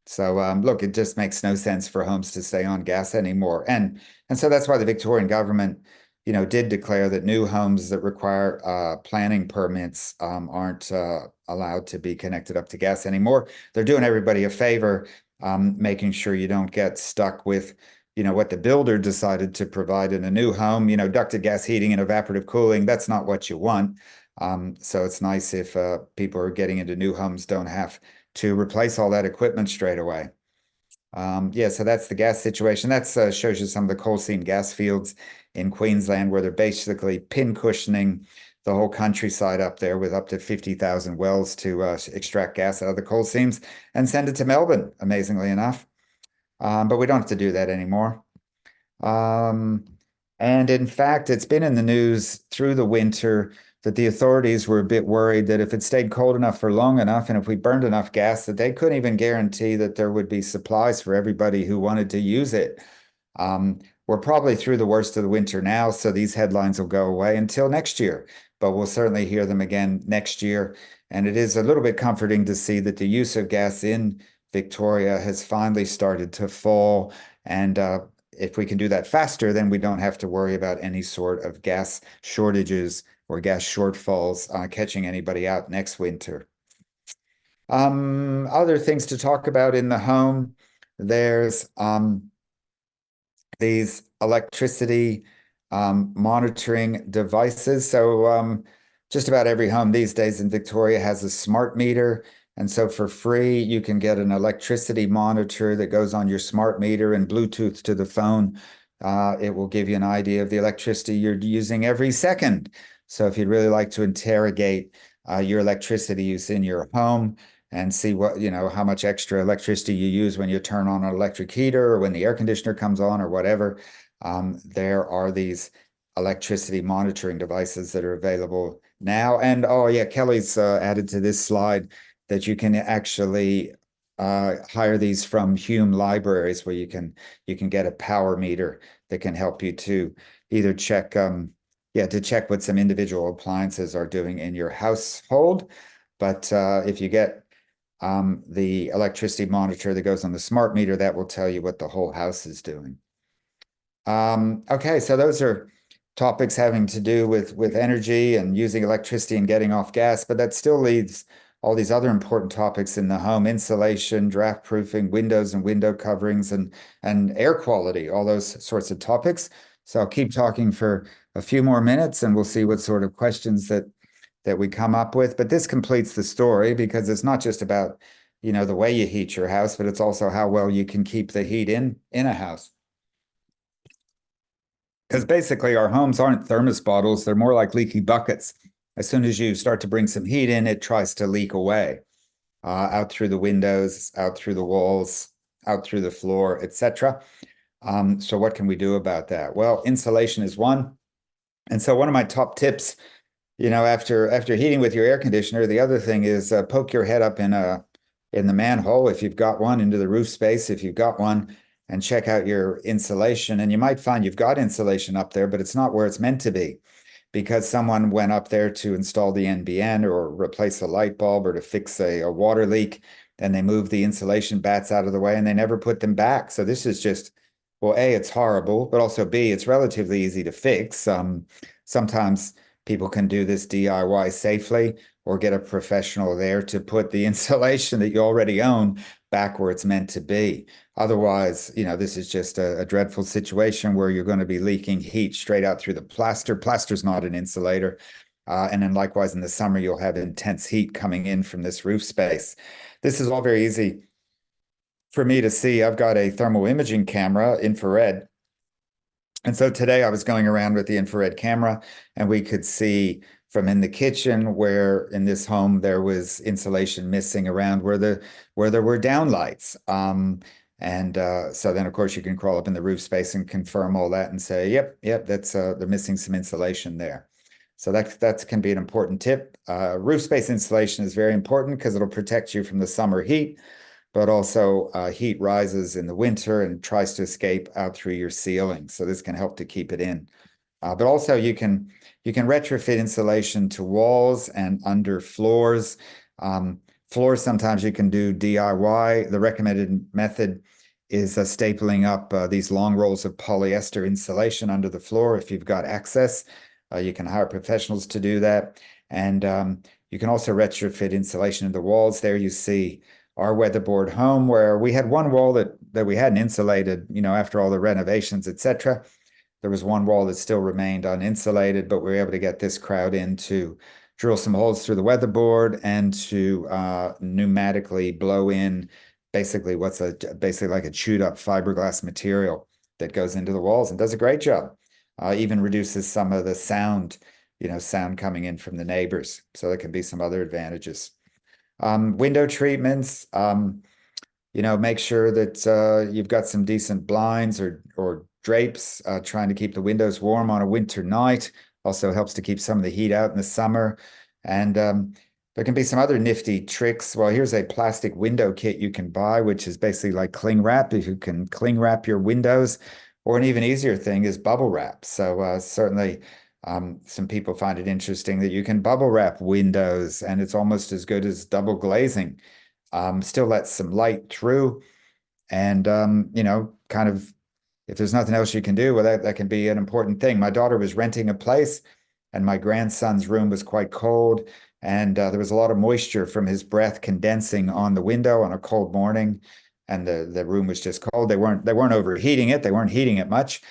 So look, it just makes no sense for homes to stay on gas anymore. And so that's why the Victorian government, did declare that new homes that require planning permits aren't allowed to be connected up to gas anymore. They're doing everybody a favor, making sure you don't get stuck with what the builder decided to provide in a new home, ducted gas heating and evaporative cooling. That's not what you want. So it's nice if people are getting into new homes don't have to replace all that equipment straight away. So that's the gas situation. That shows you some of the coal seam gas fields in Queensland, where they're basically pin cushioning the whole countryside up there with up to 50,000 wells to extract gas out of the coal seams and send it to Melbourne, amazingly enough. But we don't have to do that anymore. And in fact, it's been in the news through the winter that the authorities were a bit worried that if it stayed cold enough for long enough and if we burned enough gas, that they couldn't even guarantee that there would be supplies for everybody who wanted to use it. We're probably through the worst of the winter now, so these headlines will go away until next year, but we'll certainly hear them again next year. And it is a little bit comforting to see that the use of gas in Victoria has finally started to fall. And if we can do that faster, then we don't have to worry about any sort of gas shortages or gas shortfalls catching anybody out next winter. Other things to talk about in the home, there's these electricity monitoring devices. So just about every home these days in Victoria has a smart meter. And so for free, you can get an electricity monitor that goes on your smart meter and Bluetooth to the phone. It will give you an idea of the electricity you're using every second. So if you'd really like to interrogate your electricity use in your home and see how much extra electricity you use when you turn on an electric heater or when the air conditioner comes on or whatever, there are these electricity monitoring devices that are available now. And oh yeah, Kelly's added to this slide that you can actually hire these from Hume libraries where you can get a power meter that can help you to either check what some individual appliances are doing in your household. But if you get the electricity monitor that goes on the smart meter, that will tell you what the whole house is doing. Okay, so those are topics having to do with energy and using electricity and getting off gas, but that still leaves all these other important topics in the home: insulation, draft proofing, windows and window coverings, and air quality, all those sorts of topics. So I'll keep talking for a few more minutes and we'll see what sort of questions that we come up with. But this completes the story because it's not just about, the way you heat your house, but it's also how well you can keep the heat in a house. Because basically our homes aren't thermos bottles, they're more like leaky buckets. As soon as you start to bring some heat in, it tries to leak away, out through the windows, out through the walls, out through the floor, etc. So what can we do about that? Well, insulation is one. And so one of my top tips, after heating with your air conditioner, the other thing is poke your head up in the manhole if you've got one, into the roof space if you've got one, and check out your insulation. And you might find you've got insulation up there, but it's not where it's meant to be because someone went up there to install the NBN or replace a light bulb or to fix a water leak, and they moved the insulation bats out of the way and they never put them back. So this is just, well, A, it's horrible, but also B, it's relatively easy to fix. Sometimes people can do this DIY safely or get a professional there to put the insulation that you already own back where it's meant to be. Otherwise, this is just a dreadful situation where you're going to be leaking heat straight out through the plaster. Plaster's not an insulator. And then likewise in the summer, you'll have intense heat coming in from this roof space. This is all very easy for me to see. I've got a thermal imaging camera, infrared. And so today I was going around with the infrared camera and we could see from in the kitchen where in this home there was insulation missing around where there were downlights. So then of course you can crawl up in the roof space and confirm all that and say, yep, that's they're missing some insulation there. So that can be an important tip. Roof space insulation is very important because it'll protect you from the summer heat, but also heat rises in the winter and tries to escape out through your ceiling. So this can help to keep it in. But also you can retrofit insulation to walls and under floors. Floors, sometimes you can do DIY. The recommended method is stapling up these long rolls of polyester insulation under the floor. If you've got access, you can hire professionals to do that. And you can also retrofit insulation in the walls. There you see our weatherboard home where we had one wall that we hadn't insulated, after all the renovations, etc. There was one wall that still remained uninsulated, but we were able to get this crowd in to drill some holes through the weatherboard and to pneumatically blow in basically basically like a chewed up fiberglass material that goes into the walls and does a great job. Even reduces some of the sound, sound coming in from the neighbors. So there can be some other advantages. Window treatments, make sure that you've got some decent blinds or drapes, trying to keep the windows warm on a winter night. Also helps to keep some of the heat out in the summer. And there can be some other nifty tricks. Well, here's a plastic window kit you can buy, which is basically like cling wrap, if you can cling wrap your windows. Or an even easier thing is bubble wrap. So certainly Some people find it interesting that you can bubble wrap windows, and it's almost as good as double glazing. Still lets some light through, and kind of, if there's nothing else you can do, well, that can be an important thing. My daughter was renting a place, and my grandson's room was quite cold, and there was a lot of moisture from his breath condensing on the window on a cold morning, and the room was just cold. They weren't overheating it. They weren't heating it much.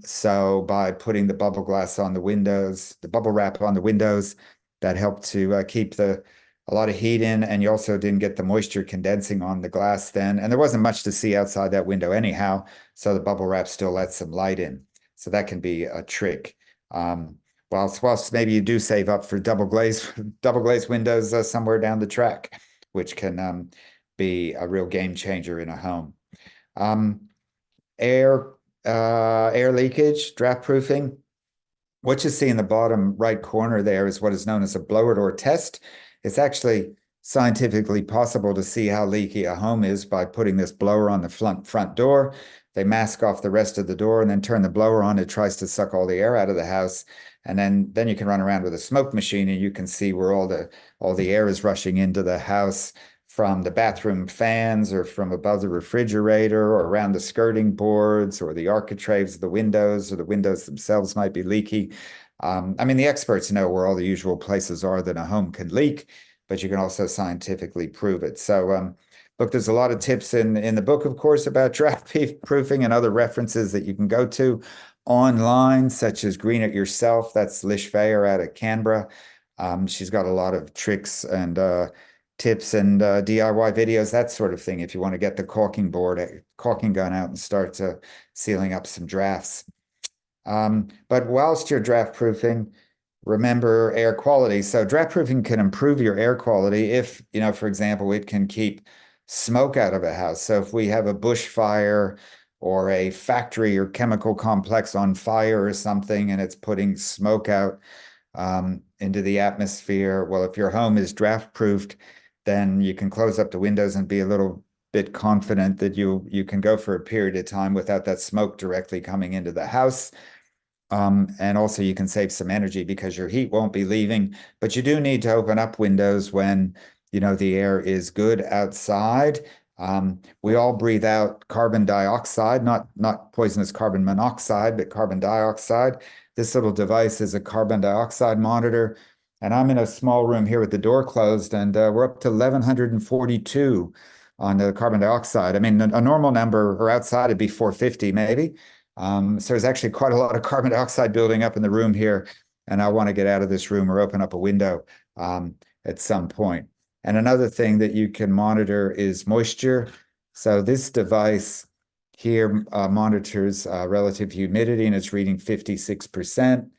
So by putting the bubble glass on the windows, the bubble wrap on the windows, that helped to keep a lot of heat in, and you also didn't get the moisture condensing on the glass then. And there wasn't much to see outside that window anyhow, so the bubble wrap still lets some light in. So that can be a trick. Whilst maybe you do save up for double glazed windows somewhere down the track, which can be a real game changer in a home. Air leakage, draft proofing. What you see in the bottom right corner there is what is known as a blower door test. It's actually scientifically possible to see how leaky a home is by putting this blower on the front door. They mask off the rest of the door and then turn the blower on. It tries to suck all the air out of the house. And then you can run around with a smoke machine and you can see where all the air is rushing into the house from the bathroom fans or from above the refrigerator or around the skirting boards or the architraves of the windows, or the windows themselves might be leaky. The experts know where all the usual places are that a home can leak, but you can also scientifically prove it. So, look, there's a lot of tips in the book, of course, about draft proofing and other references that you can go to online, such as Green It Yourself. That's Lish Fayer out of Canberra. She's got a lot of tricks and tips and DIY videos, that sort of thing, if you want to get the caulking gun out and start sealing up some drafts. But whilst you're draft proofing, remember air quality. So draft proofing can improve your air quality if, for example, it can keep smoke out of a house. So if we have a bushfire or a factory or chemical complex on fire or something, and it's putting smoke out into the atmosphere, well, if your home is draft proofed, then you can close up the windows and be a little bit confident that you can go for a period of time without that smoke directly coming into the house. And also you can save some energy because your heat won't be leaving, but you do need to open up windows when, the air is good outside. We all breathe out carbon dioxide, not poisonous carbon monoxide, but carbon dioxide. This little device is a carbon dioxide monitor, and I'm in a small room here with the door closed, and we're up to 1142 on the carbon dioxide. A normal number or outside it'd be 450 maybe. So there's actually quite a lot of carbon dioxide building up in the room here, and I want to get out of this room or open up a window at some point. And another thing that you can monitor is moisture. So this device here monitors relative humidity, and it's reading 56%,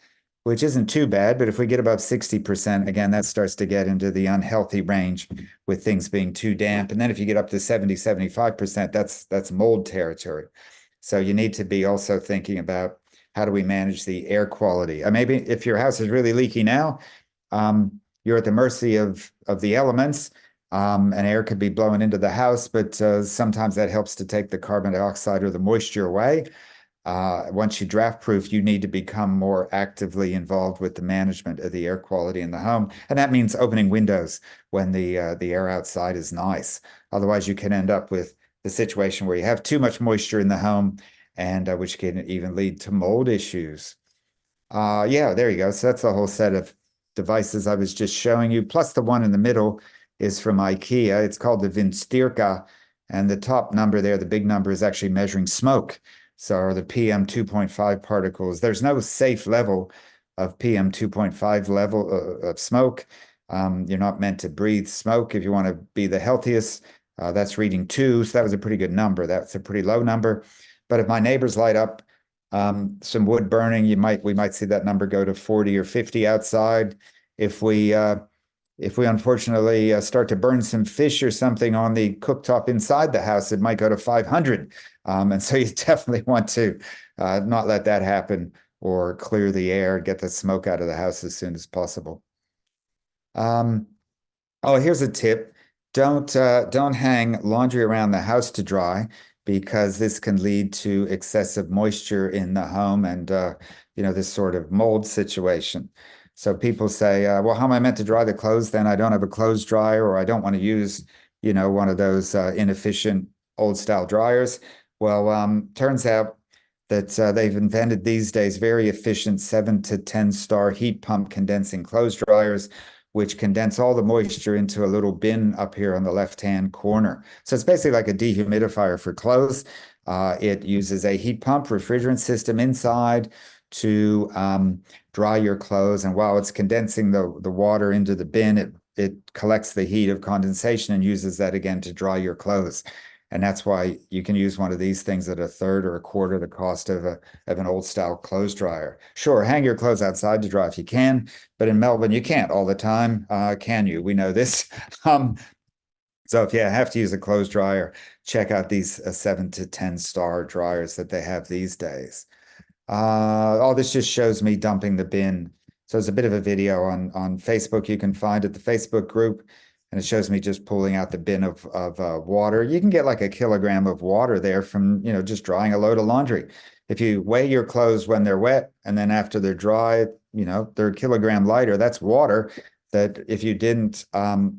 which isn't too bad. But if we get above 60%, again, that starts to get into the unhealthy range with things being too damp. And then if you get up to 70, 75%, that's mold territory. So you need to be also thinking about, how do we manage the air quality? Maybe if your house is really leaky now, you're at the mercy of the elements, and air could be blowing into the house, but sometimes that helps to take the carbon dioxide or the moisture away. Once you draft proof, you need to become more actively involved with the management of the air quality in the home. And that means opening windows when the air outside is nice. Otherwise, you can end up with the situation where you have too much moisture in the home, and which can even lead to mold issues. Yeah, there you go. So that's the whole set of devices I was just showing you. Plus the one in the middle is from IKEA. It's called the Vindstyrka, and the top number there, the big number, is actually measuring smoke. So the PM 2.5 particles. There's no safe level of PM 2.5 level of smoke. You're not meant to breathe smoke if you want to be the healthiest. That's reading 2, so that was a pretty good number. That's a pretty low number. But if my neighbors light up some wood burning, we might see that number go to 40 or 50 outside. If we unfortunately start to burn some fish or something on the cooktop inside the house, it might go to 500. And so you definitely want to not let that happen, or clear the air, get the smoke out of the house as soon as possible. Oh, here's a tip. Don't hang laundry around the house to dry, because this can lead to excessive moisture in the home and, this sort of mold situation. So people say, well, how am I meant to dry the clothes then? I don't have a clothes dryer, or I don't want to use, one of those inefficient old style dryers. Well, turns out that they've invented these days very efficient 7 to 10 star heat pump condensing clothes dryers, which condense all the moisture into a little bin up here on the left-hand corner. So it's basically like a dehumidifier for clothes. It uses a heat pump refrigerant system inside to dry your clothes. And while it's condensing the water into the bin, it collects the heat of condensation and uses that again to dry your clothes. And that's why you can use one of these things at a third or a quarter the cost of an old style clothes dryer. Sure, hang your clothes outside to dry if you can, but in Melbourne you can't all the time, can you? We know this. So if you have to use a clothes dryer, check out these 7 to 10 star dryers that they have these days. This just shows me dumping the bin. So it's a bit of a video on Facebook. You can find it, the Facebook group. And it shows me just pulling out the bin of water. You can get like a kilogram of water there from, just drying a load of laundry. If you weigh your clothes when they're wet and then after they're dry, they're a kilogram lighter. That's water that if you didn't dry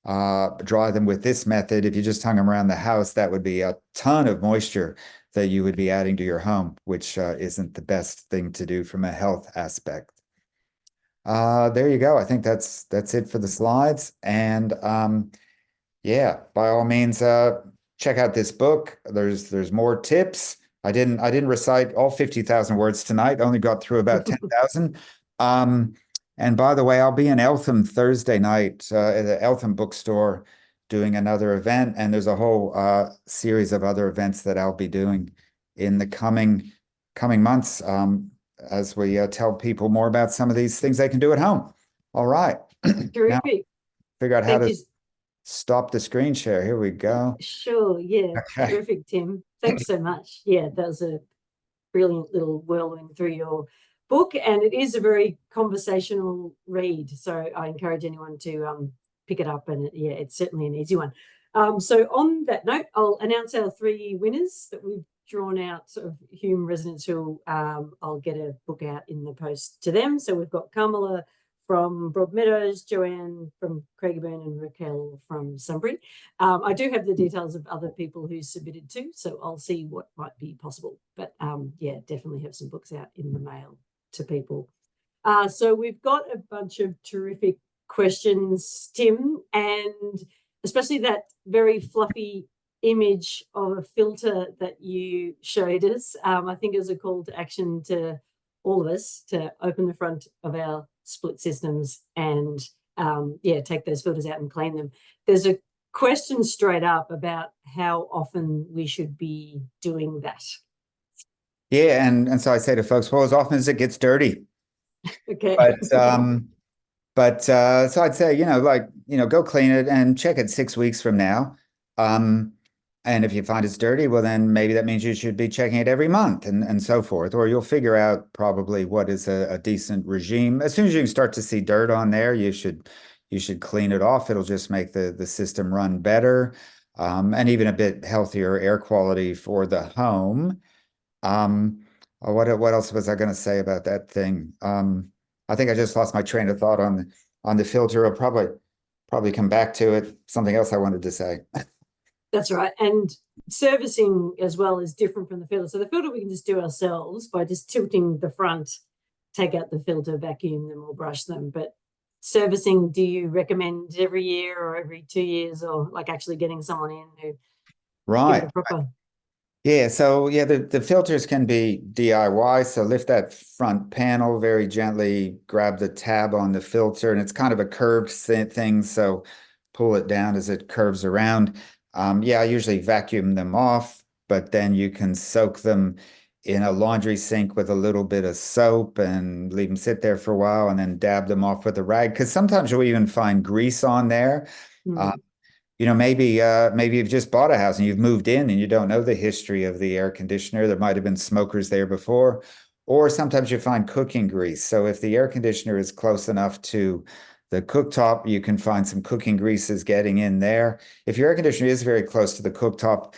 them with this method, if you just hung them around the house, that would be a ton of moisture that you would be adding to your home, which isn't the best thing to do from a health aspect. There you go. I think that's it for the slides. And yeah, by all means, check out this book. There's more tips. I didn't recite all 50,000 words tonight. Only got through about 10,000. And by the way, I'll be in Eltham Thursday night at the Eltham bookstore doing another event. And there's a whole series of other events that I'll be doing in the coming months. As we tell people more about some of these things they can do at home. All right. Now, figure out how to stop the screen share. Here we go. Sure. Yeah. Okay. Terrific, Tim. Thanks so much. Yeah, that was a brilliant little whirlwind through your book, and it is a very conversational read. So I encourage anyone to pick it up, and it's certainly an easy one. So on that note, I'll announce our 3 winners that we've drawn out, sort of Hume residents who I'll get a book out in the post to them. So we've got Carmela from Broadmeadows, Joanne from Craigieburn, and Raquel from Sunbury. I do have the details of other people who submitted too, so I'll see what might be possible. But definitely have some books out in the mail to people. So we've got a bunch of terrific questions, Tim, and especially that very fluffy image of a filter that you showed us. I think it was a call to action to all of us to open the front of our split systems and take those filters out and clean them. There's a question straight up about how often we should be doing that. Yeah, and so I say to folks, well, as often as it gets dirty. Okay. But so I'd say, go clean it and check it 6 weeks from now. And if you find it's dirty, well, then maybe that means you should be checking it every month and so forth. Or you'll figure out probably what is a decent regime. As soon as you start to see dirt on there, you should clean it off. It'll just make the system run better, and even a bit healthier air quality for the home. What else was I going to say about that thing? I think I just lost my train of thought on the filter. I'll probably come back to it. Something else I wanted to say. That's right. And servicing as well is different from the filter. So the filter we can just do ourselves by just tilting the front, take out the filter, vacuum them or brush them. But servicing, do you recommend every year or every 2 years, or like actually getting someone in who right. give it a proper? Yeah, so the filters can be DIY. So lift that front panel very gently, grab the tab on the filter, and it's kind of a curved thing. So pull it down as it curves around. I usually vacuum them off, but then you can soak them in a laundry sink with a little bit of soap and leave them sit there for a while and then dab them off with a rag. Because sometimes you'll even find grease on there. Maybe you've just bought a house and you've moved in and you don't know the history of the air conditioner. There might have been smokers there before, or sometimes you find cooking grease. So if the air conditioner is close enough to the cooktop, you can find some cooking greases getting in there. If your air conditioner is very close to the cooktop,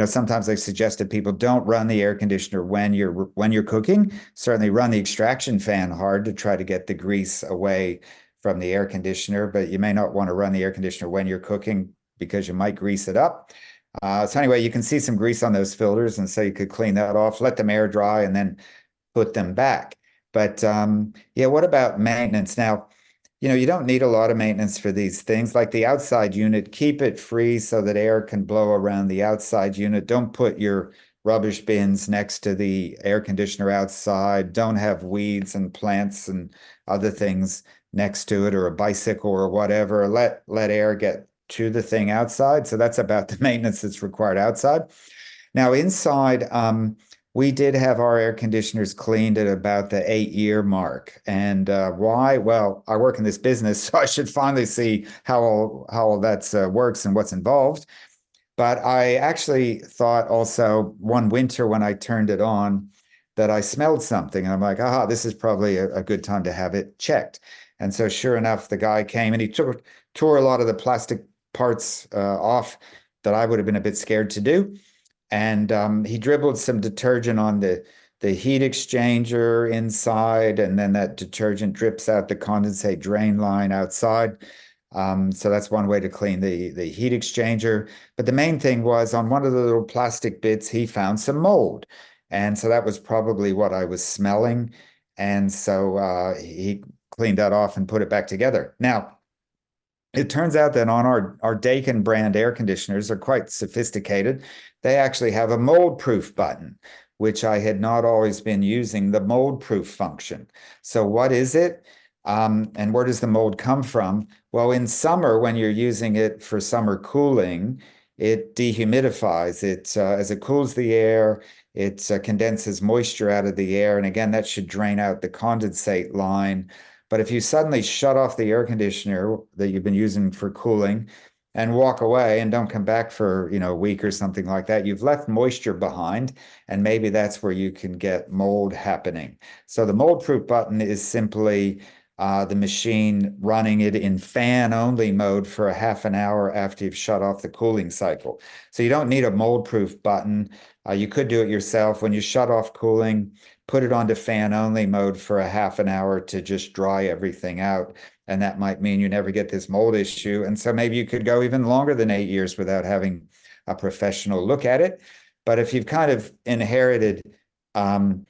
sometimes they've suggested people don't run the air conditioner when you're cooking. Certainly run the extraction fan hard to try to get the grease away from the air conditioner, but you may not want to run the air conditioner when you're cooking because you might grease it up. So anyway, you can see some grease on those filters, and so you could clean that off, let them air dry, and then put them back. But yeah, what about maintenance? Now, you don't need a lot of maintenance for these things. Like the outside unit, keep it free so that air can blow around the outside unit. Don't put your rubbish bins next to the air conditioner outside. Don't have weeds and plants and other things next to it, or a bicycle or whatever. Let air get to the thing outside. So that's about the maintenance that's required outside. Now inside, we did have our air conditioners cleaned at about the 8-year mark. And why? Well, I work in this business, so I should finally see how all that works and what's involved. But I actually thought also one winter when I turned it on that I smelled something. And I'm like, aha, this is probably a good time to have it checked. And so sure enough, the guy came and he tore a lot of the plastic parts off that I would have been a bit scared to do. And he dribbled some detergent on the heat exchanger inside, and then that detergent drips out the condensate drain line outside. So that's one way to clean the heat exchanger. But the main thing was on one of the little plastic bits, he found some mold. And so that was probably what I was smelling. And so he cleaned that off and put it back together. Now, it turns out that on our Daikin brand air conditioners are quite sophisticated. They actually have a mold-proof button, which I had not always been using, the mold-proof function. So what is it? And where does the mold come from? Well, in summer, when you're using it for summer cooling, it dehumidifies. As it cools the air, it condenses moisture out of the air. And again, that should drain out the condensate line. But if you suddenly shut off the air conditioner that you've been using for cooling and walk away and don't come back for, a week or something like that, you've left moisture behind, and maybe that's where you can get mold happening. So the mold-proof button is simply the machine running it in fan-only mode for a half an hour after you've shut off the cooling cycle. So you don't need a mold-proof button. You could do it yourself. When you shut off cooling, put it onto fan-only mode for a half an hour to just dry everything out. And that might mean you never get this mold issue. And so maybe you could go even longer than 8 years without having a professional look at it. But if you've kind of inherited some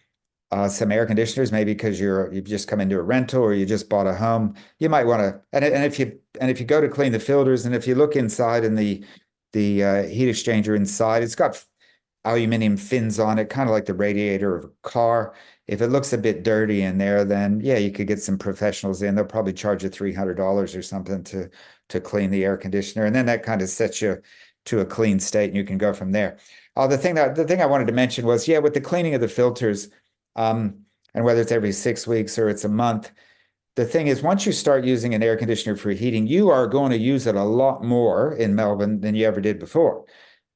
air conditioners, maybe because you've just come into a rental or you just bought a home, you might want to. And if you go to clean the filters, and if you look inside in the heat exchanger inside, it's got aluminum fins on it, kind of like the radiator of a car. If it looks a bit dirty in there, then yeah, you could get some professionals in. They'll probably charge you $300 or something to clean the air conditioner, and then that kind of sets you to a clean state, and you can go from there. The thing I wanted to mention was, yeah, with the cleaning of the filters, and whether it's every 6 weeks or it's a month, the thing is, once you start using an air conditioner for heating, you are going to use it a lot more in Melbourne than you ever did before.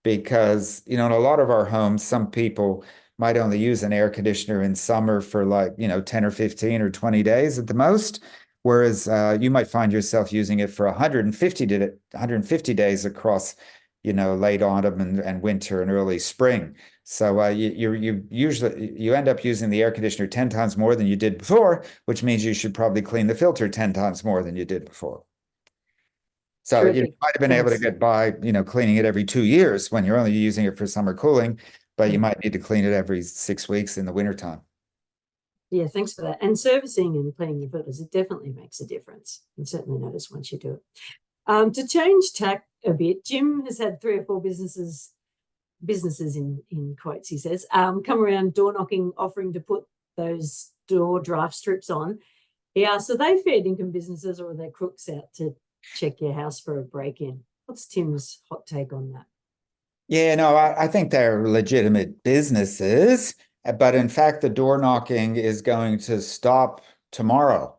Because, in a lot of our homes, some people might only use an air conditioner in summer for 10 or 15 or 20 days at the most. Whereas you might find yourself using it for 150 days across, late autumn and winter and early spring. So you usually end up using the air conditioner 10 times more than you did before, which means you should probably clean the filter 10 times more than you did before. So you might have been able to get by, cleaning it every 2 years when you're only using it for summer cooling, but you might need to clean it every 6 weeks in the wintertime. Yeah, thanks for that. And servicing and cleaning the filters, it definitely makes a difference. You certainly notice once you do it. To change tack a bit, Jim has had 3 or 4 businesses in quotes, he says, come around door knocking, offering to put those door draft strips on. He asks, are they fair income businesses or are they crooks out to check your house for a break-in? What's Tim's hot take on that? Yeah, no, I think they're legitimate businesses, but in fact, the door knocking is going to stop tomorrow,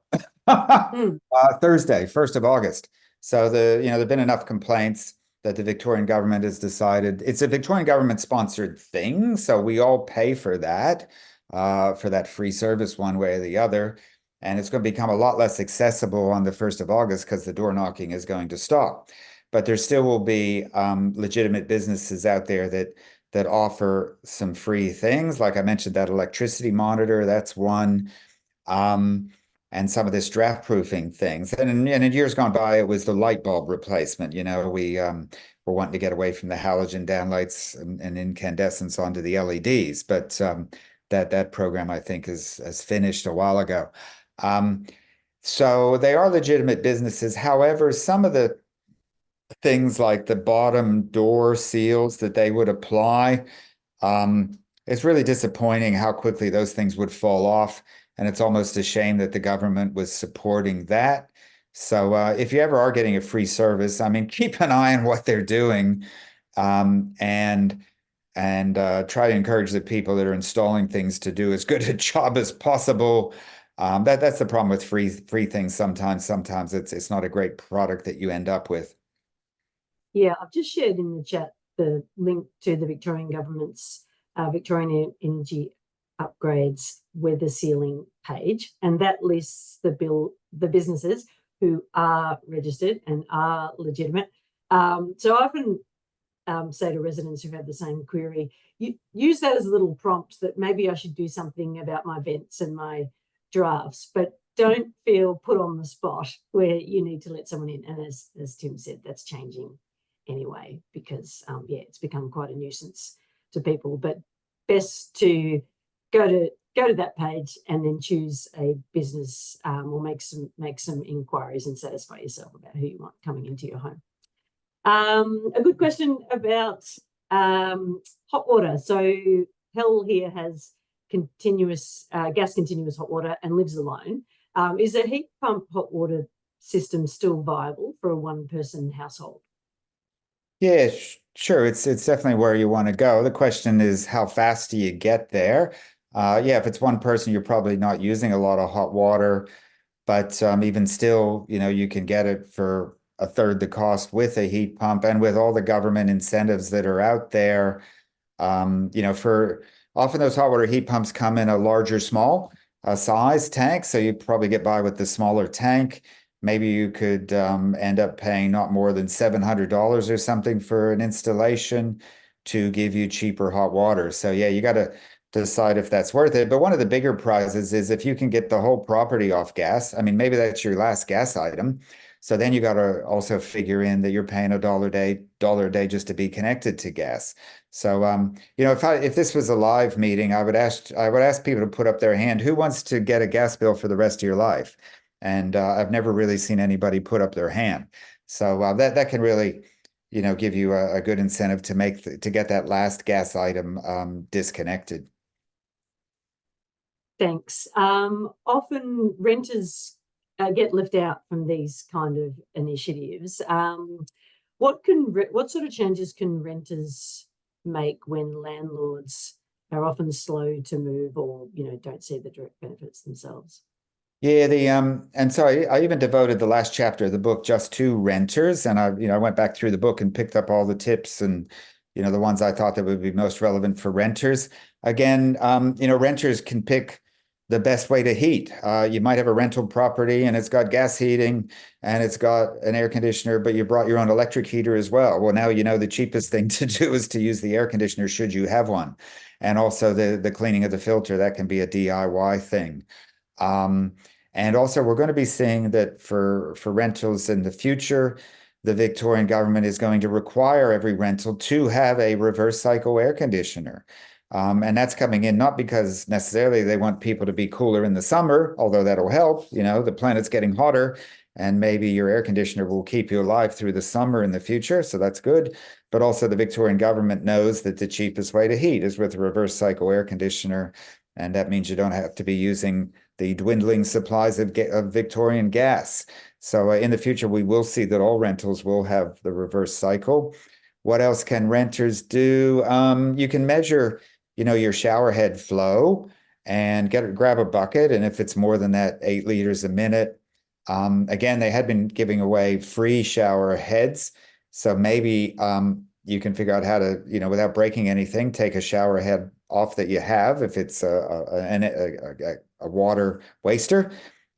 Thursday, 1st of August. So there've been enough complaints that the Victorian government has decided it's a Victorian government sponsored thing. So we all pay for that free service one way or the other. And it's going to become a lot less accessible on the 1st of August because the door knocking is going to stop. But there still will be legitimate businesses out there that that offer some free things. Like I mentioned, that electricity monitor, that's one. Um, and some of this draft proofing things. And in years gone by, it was the light bulb replacement. We were wanting to get away from the halogen downlights and incandescents onto the LEDs, but that program I think has finished a while ago. So they are legitimate businesses. However, some of the things like the bottom door seals that they would apply, it's really disappointing how quickly those things would fall off. And it's almost a shame that the government was supporting that. So if you ever are getting a free service, I mean, keep an eye on what they're doing, and try to encourage the people that are installing things to do as good a job as possible. That's the problem with free things. Sometimes it's not a great product that you end up with. Yeah, I've just shared in the chat the link to the Victorian government's Victorian Energy Upgrades weather sealing page, and that lists the businesses who are registered and are legitimate. So I often say to residents who have the same query, you use that as a little prompt that maybe I should do something about my vents and my drafts, but don't feel put on the spot where you need to let someone in. And as Tim said, that's changing anyway, because it's become quite a nuisance to people. But best to go to that page and then choose a business, or make some inquiries and satisfy yourself about who you want coming into your home. A good question about hot water. So Hell here has gas continuous hot water and lives alone. Is a heat pump hot water system still viable for a one-person household? Yeah, sure. It's definitely where you want to go. The question is, how fast do you get there? Yeah, if it's one person, you're probably not using a lot of hot water, but even still, you can get it for a third the cost with a heat pump, and with all the government incentives that are out there. For often those hot water heat pumps come in a larger, small size tank, so you probably get by with the smaller tank. Maybe you could end up paying not more than $700 or something for an installation to give you cheaper hot water. So yeah, you got to decide if that's worth it. But one of the bigger prizes is if you can get the whole property off gas. I mean, maybe that's your last gas item. So then you got to also figure in that you're paying $1 a day just to be connected to gas. So if this was a live meeting, I would ask people to put up their hand. Who wants to get a gas bill for the rest of your life? And I've never really seen anybody put up their hand. So that can really, give you a good incentive to get that last gas item disconnected. Thanks. Often renters get left out from these kind of initiatives. What sort of changes can renters make when landlords are often slow to move, or don't see the direct benefits themselves? Yeah, and so I even devoted the last chapter of the book just to renters, and I went back through the book and picked up all the tips and the ones I thought that would be most relevant for renters. Again, renters can pick the best way to heat. You might have a rental property and it's got gas heating and it's got an air conditioner, but you brought your own electric heater as well. Well, now the cheapest thing to do is to use the air conditioner should you have one, and also the cleaning of the filter, that can be a DIY thing. And also, we're going to be seeing that for rentals in the future, the Victorian government is going to require every rental to have a reverse cycle air conditioner. And that's coming in not because necessarily they want people to be cooler in the summer, although that'll help. The planet's getting hotter, and maybe your air conditioner will keep you alive through the summer in the future. So that's good. But also, the Victorian government knows that the cheapest way to heat is with a reverse cycle air conditioner. And that means you don't have to be using the dwindling supplies of Victorian gas. So in the future, we will see that all rentals will have the reverse cycle. What else can renters do? You can measure, your shower head flow and grab a bucket. And if it's more than that, 8 liters a minute. Again, they had been giving away free shower heads. So maybe you can figure out how to, without breaking anything, take a shower head off that you have if it's a water waster,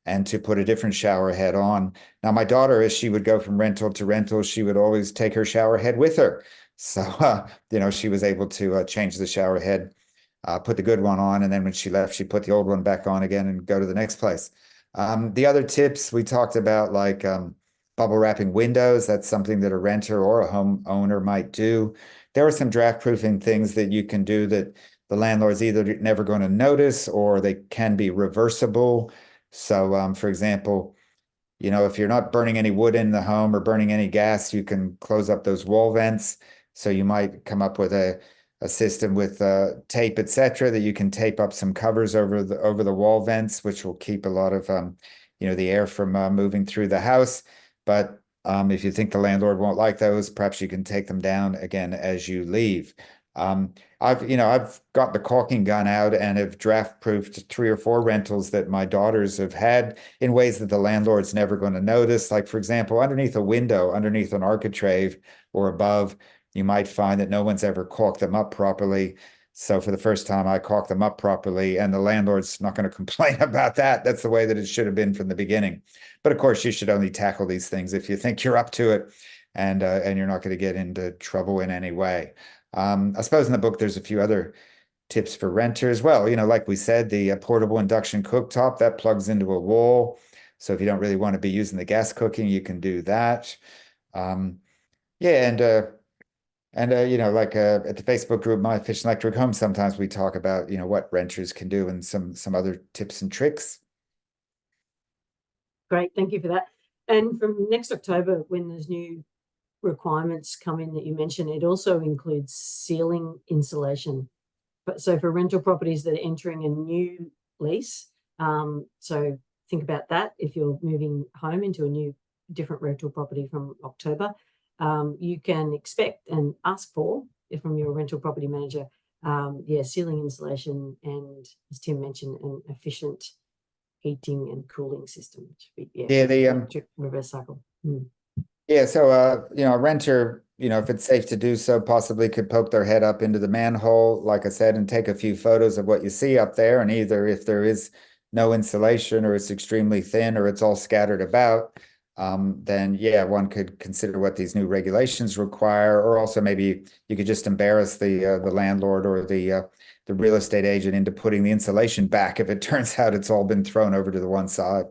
and to put a different shower head on. Now, my daughter, as she would go from rental to rental, she would always take her shower head with her. So, she was able to change the shower head, put the good one on, and then when she left, she put the old one back on again and go to the next place. The other tips we talked about, like bubble wrapping windows, that's something that a renter or a homeowner might do. There are some draft proofing things that you can do that the landlord's either never going to notice or they can be reversible. So, for example, if you're not burning any wood in the home or burning any gas, you can close up those wall vents. So you might come up with a system with tape, etc., that you can tape up some covers over the wall vents, which will keep a lot of the air from moving through the house. But if you think the landlord won't like those, perhaps you can take them down again as you leave. I've got the caulking gun out and have draft proofed 3 or 4 rentals that my daughters have had in ways that the landlord's never going to notice. Like, for example, underneath a window, underneath an architrave or above, you might find that no one's ever caulked them up properly. So for the first time, I caulked them up properly, and the landlord's not going to complain about that. That's the way that it should have been from the beginning. But of course, you should only tackle these things if you think you're up to it, and you're not going to get into trouble in any way. I suppose in the book, there's a few other tips for renters. Well, like we said, the portable induction cooktop that plugs into a wall. So if you don't really want to be using the gas cooking, you can do that. Yeah, like at the Facebook group, My Efficient Electric Home, sometimes we talk about, what renters can do and some other tips and tricks. Great, thank you for that. And from next October, when there's new requirements come in that you mentioned, it also includes ceiling insulation. But so for rental properties that are entering a new lease, so think about that. If you're moving home into a new different rental property from October, you can expect and ask for, from your rental property manager, ceiling insulation and, as Tim mentioned, an efficient heating and cooling system. Electric reverse cycle. Yeah, so a renter, if it's safe to do so, possibly could poke their head up into the manhole, like I said, and take a few photos of what you see up there. And either if there is no insulation or it's extremely thin or it's all scattered about, then yeah, one could consider what these new regulations require. Or also maybe you could just embarrass the landlord or the real estate agent into putting the insulation back if it turns out it's all been thrown over to the one side.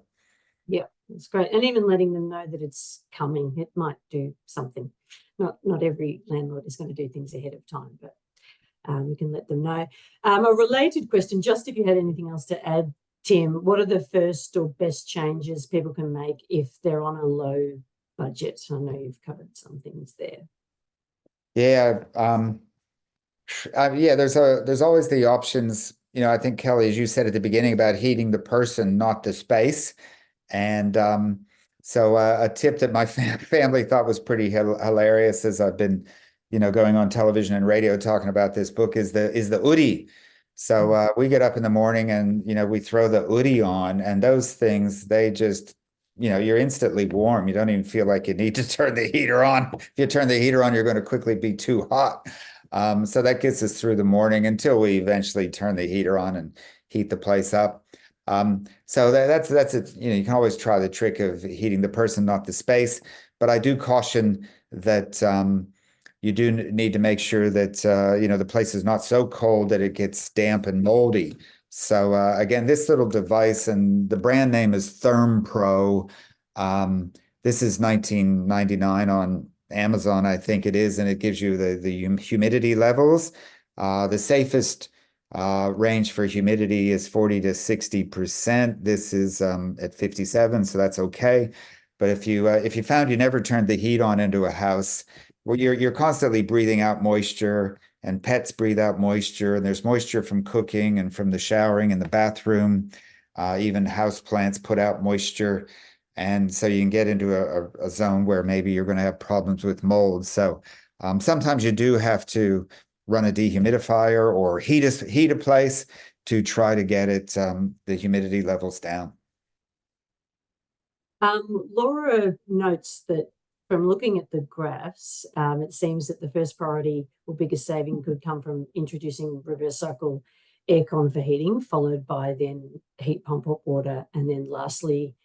Yeah, that's great. And even letting them know that it's coming, it might do something. Not every landlord is going to do things ahead of time, but we can let them know. A related question, just if you had anything else to add, Tim, what are the first or best changes people can make if they're on a low budget? I know you've covered some things there. Yeah, there's always the options. I think, Kelly, as you said at the beginning, about heating the person, not the space. And so a tip that my family thought was pretty hilarious, as I've been, going on television and radio talking about this book, is the Oodie. So we get up in the morning and, we throw the Oodie on, and those things, they just, you're instantly warm. You don't even feel like you need to turn the heater on. If you turn the heater on, you're going to quickly be too hot. So that gets us through the morning until we eventually turn the heater on and heat the place up. So that's it. You can always try the trick of heating the person, not the space. But I do caution that you do need to make sure that the place is not so cold that it gets damp and moldy. So again, this little device, and the brand name is ThermPro. This is $19.99 on Amazon, I think it is, and it gives you the humidity levels. The safest range for humidity is 40 to 60%. This is at 57, so that's okay. But if you found you never turned the heat on into a house, well, you're constantly breathing out moisture, and pets breathe out moisture, and there's moisture from cooking and from the showering in the bathroom. Even house plants put out moisture. And so you can get into a zone where maybe you're going to have problems with mold. So sometimes you do have to run a dehumidifier or heat a place to try to get the humidity levels down. Laura notes that from looking at the graphs, it seems that the first priority or biggest saving could come from introducing reverse cycle aircon for heating, followed by then heat pump hot water, and then lastly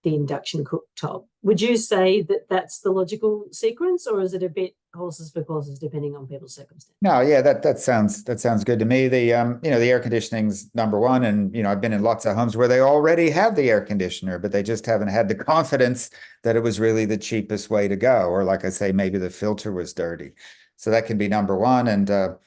the induction cooktop. Would you say that that's the logical sequence, or is it a bit horses for courses depending on people's circumstances? No, yeah, that sounds good to me. The the air conditioning's number one, and I've been in lots of homes where they already have the air conditioner, but they just haven't had the confidence that it was really the cheapest way to go, or like I say, maybe the filter was dirty. So that can be number one, and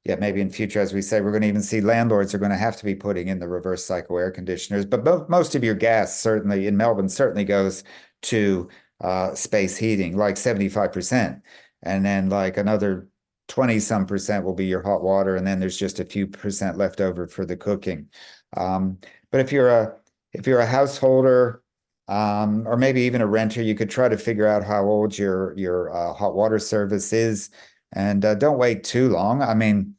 yeah, maybe in future, as we say, we're going to even see landlords are going to have to be putting in the reverse cycle air conditioners. But most of your gas, certainly in Melbourne, certainly goes to space heating, like 75%. And then like another 20-some% will be your hot water. And then there's just a few percent left over for the cooking. But if you're a householder, or maybe even a renter, you could try to figure out how old your hot water service is. And don't wait too long. I mean,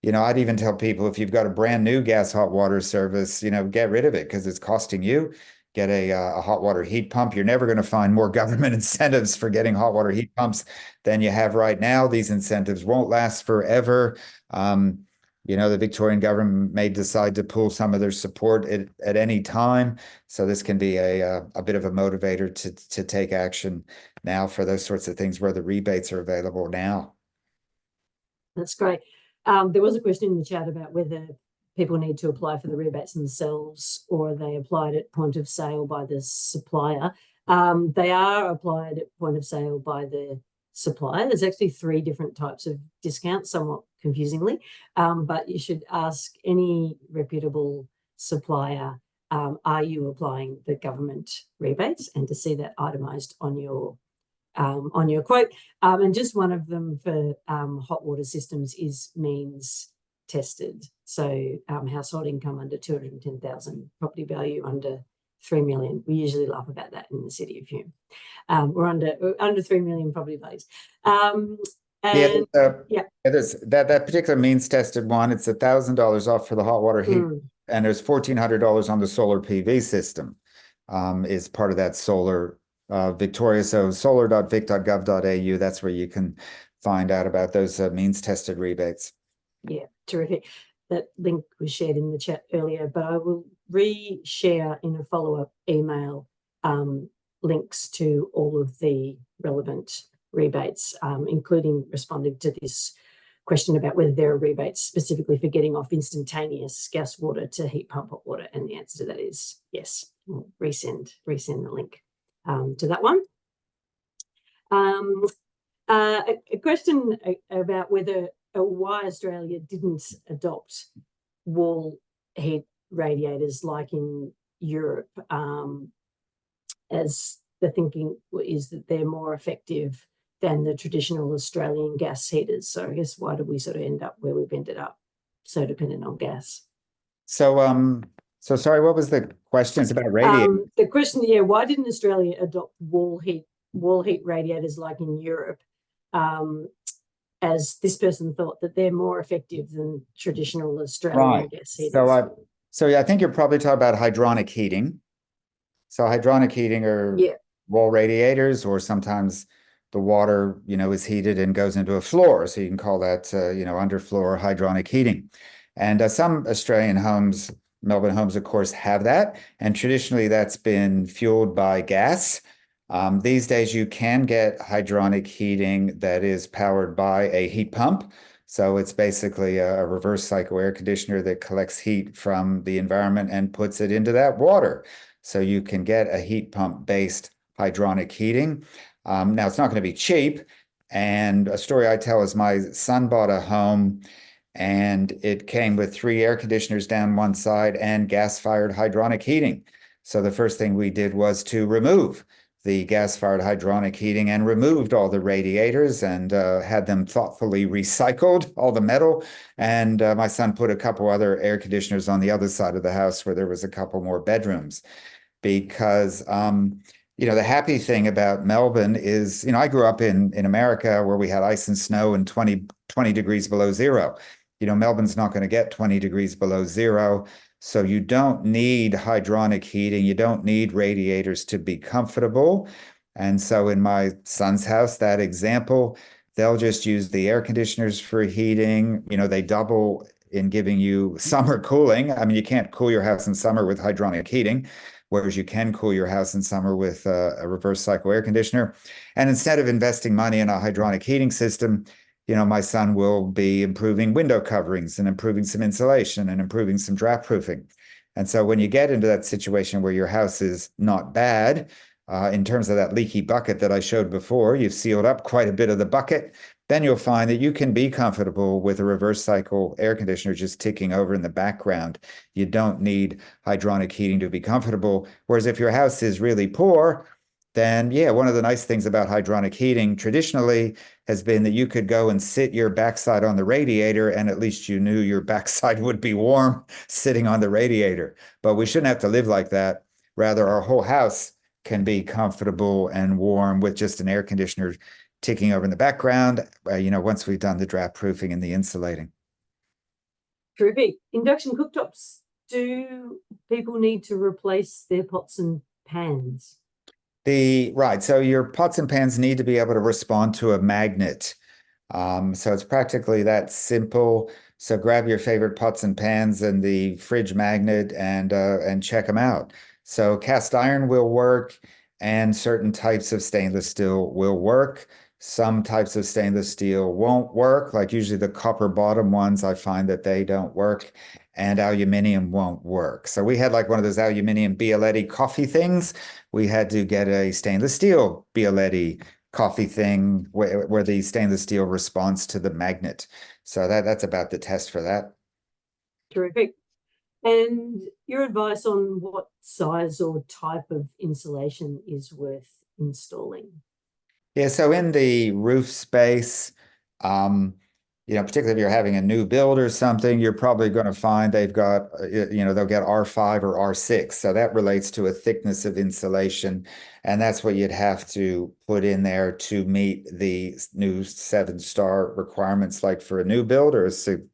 I'd even tell people if you've got a brand new gas hot water service, get rid of it because it's costing you. Get a hot water heat pump. You're never going to find more government incentives for getting hot water heat pumps than you have right now. These incentives won't last forever. The Victorian government may decide to pull some of their support at any time. So this can be a bit of a motivator to take action now for those sorts of things where the rebates are available now. That's great. There was a question in the chat about whether people need to apply for the rebates themselves or are they applied at point of sale by the supplier. They are applied at point of sale by the supplier. There's actually 3 different types of discounts, somewhat confusingly, but you should ask any reputable supplier, are you applying the government rebates, and to see that itemized on your quote. And just one of them for hot water systems is means tested. So household income under 210,000, property value under 3 million. We usually laugh about that in the city of Hume. We're under 3 million property values. There's that particular means tested one. It's $1,000 off for the hot water heat, and there's $1,400 on the solar PV system. Is part of that solar Victoria. So solar.vic.gov.au, that's where you can find out about those means tested rebates. Yeah, terrific. That link was shared in the chat earlier, but I will re-share in a follow-up email links to all of the relevant rebates, including responding to this question about whether there are rebates specifically for getting off instantaneous gas water to heat pump hot water, and the answer to that is yes. We'll resend the link to that one. A question about why Australia didn't adopt wall heat radiators like in Europe, as the thinking is that they're more effective than the traditional Australian gas heaters. So I guess why did we sort of end up where we've ended up, so dependent on gas? So sorry, what was the question? It's about radiators. The question, why didn't Australia adopt wall heat radiators like in Europe? As this person thought that they're more effective than traditional Australian gas heaters. So I think you're probably talking about hydronic heating. So hydronic heating are wall radiators, or sometimes the water, is heated and goes into a floor. So you can call that, underfloor hydronic heating. And some Australian homes, Melbourne homes, of course, have that. And traditionally that's been fueled by gas. These days you can get hydronic heating that is powered by a heat pump. So it's basically a reverse cycle air conditioner that collects heat from the environment and puts it into that water. So you can get a heat pump based hydronic heating. Now it's not going to be cheap. And a story I tell is my son bought a home and it came with 3 air conditioners down one side and gas-fired hydronic heating. So the first thing we did was to remove the gas-fired hydronic heating and removed all the radiators and had them thoughtfully recycled, all the metal. And my son put a couple other air conditioners on the other side of the house where there was a couple more bedrooms. Because, the happy thing about Melbourne is, I grew up in America where we had ice and snow and 20 degrees below zero. Melbourne's not going to get 20 degrees below zero. So you don't need hydronic heating. You don't need radiators to be comfortable. And so in my son's house, that example, they'll just use the air conditioners for heating. They double in giving you summer cooling. I mean, you can't cool your house in summer with hydronic heating. whereas you can cool your house in summer with a reverse cycle air conditioner. And instead of investing money in a hydronic heating system, my son will be improving window coverings and improving some insulation and improving some draft proofing. And so when you get into that situation where your house is not bad, in terms of that leaky bucket that I showed before, you've sealed up quite a bit of the bucket, then you'll find that you can be comfortable with a reverse cycle air conditioner just ticking over in the background. You don't need hydronic heating to be comfortable. Whereas if your house is really poor, then yeah, one of the nice things about hydronic heating traditionally has been that you could go and sit your backside on the radiator and at least you knew your backside would be warm sitting on the radiator. But we shouldn't have to live like that. Rather, our whole house can be comfortable and warm with just an air conditioner ticking over in the background, once we've done the draft proofing and the insulating. Terrific. Induction cooktops. Do people need to replace their pots and pans? Right. So your pots and pans need to be able to respond to a magnet. So it's practically that simple. So grab your favorite pots and pans and the fridge magnet and check them out. So cast iron will work, and certain types of stainless steel will work. Some types of stainless steel won't work, like usually the copper bottom ones, I find that they don't work, and aluminum won't work. So we had like one of those aluminum Bialetti coffee things. We had to get a stainless steel Bialetti coffee thing where the stainless steel responds to the magnet. So that's about the test for that. Terrific. And your advice on what size or type of insulation is worth installing? Yeah, so in the roof space, particularly if you're having a new build or something, you're probably going to find they've got, they'll get R5 or R6. So that relates to a thickness of insulation. And that's what you'd have to put in there to meet the new 7-star requirements, like for a new build or a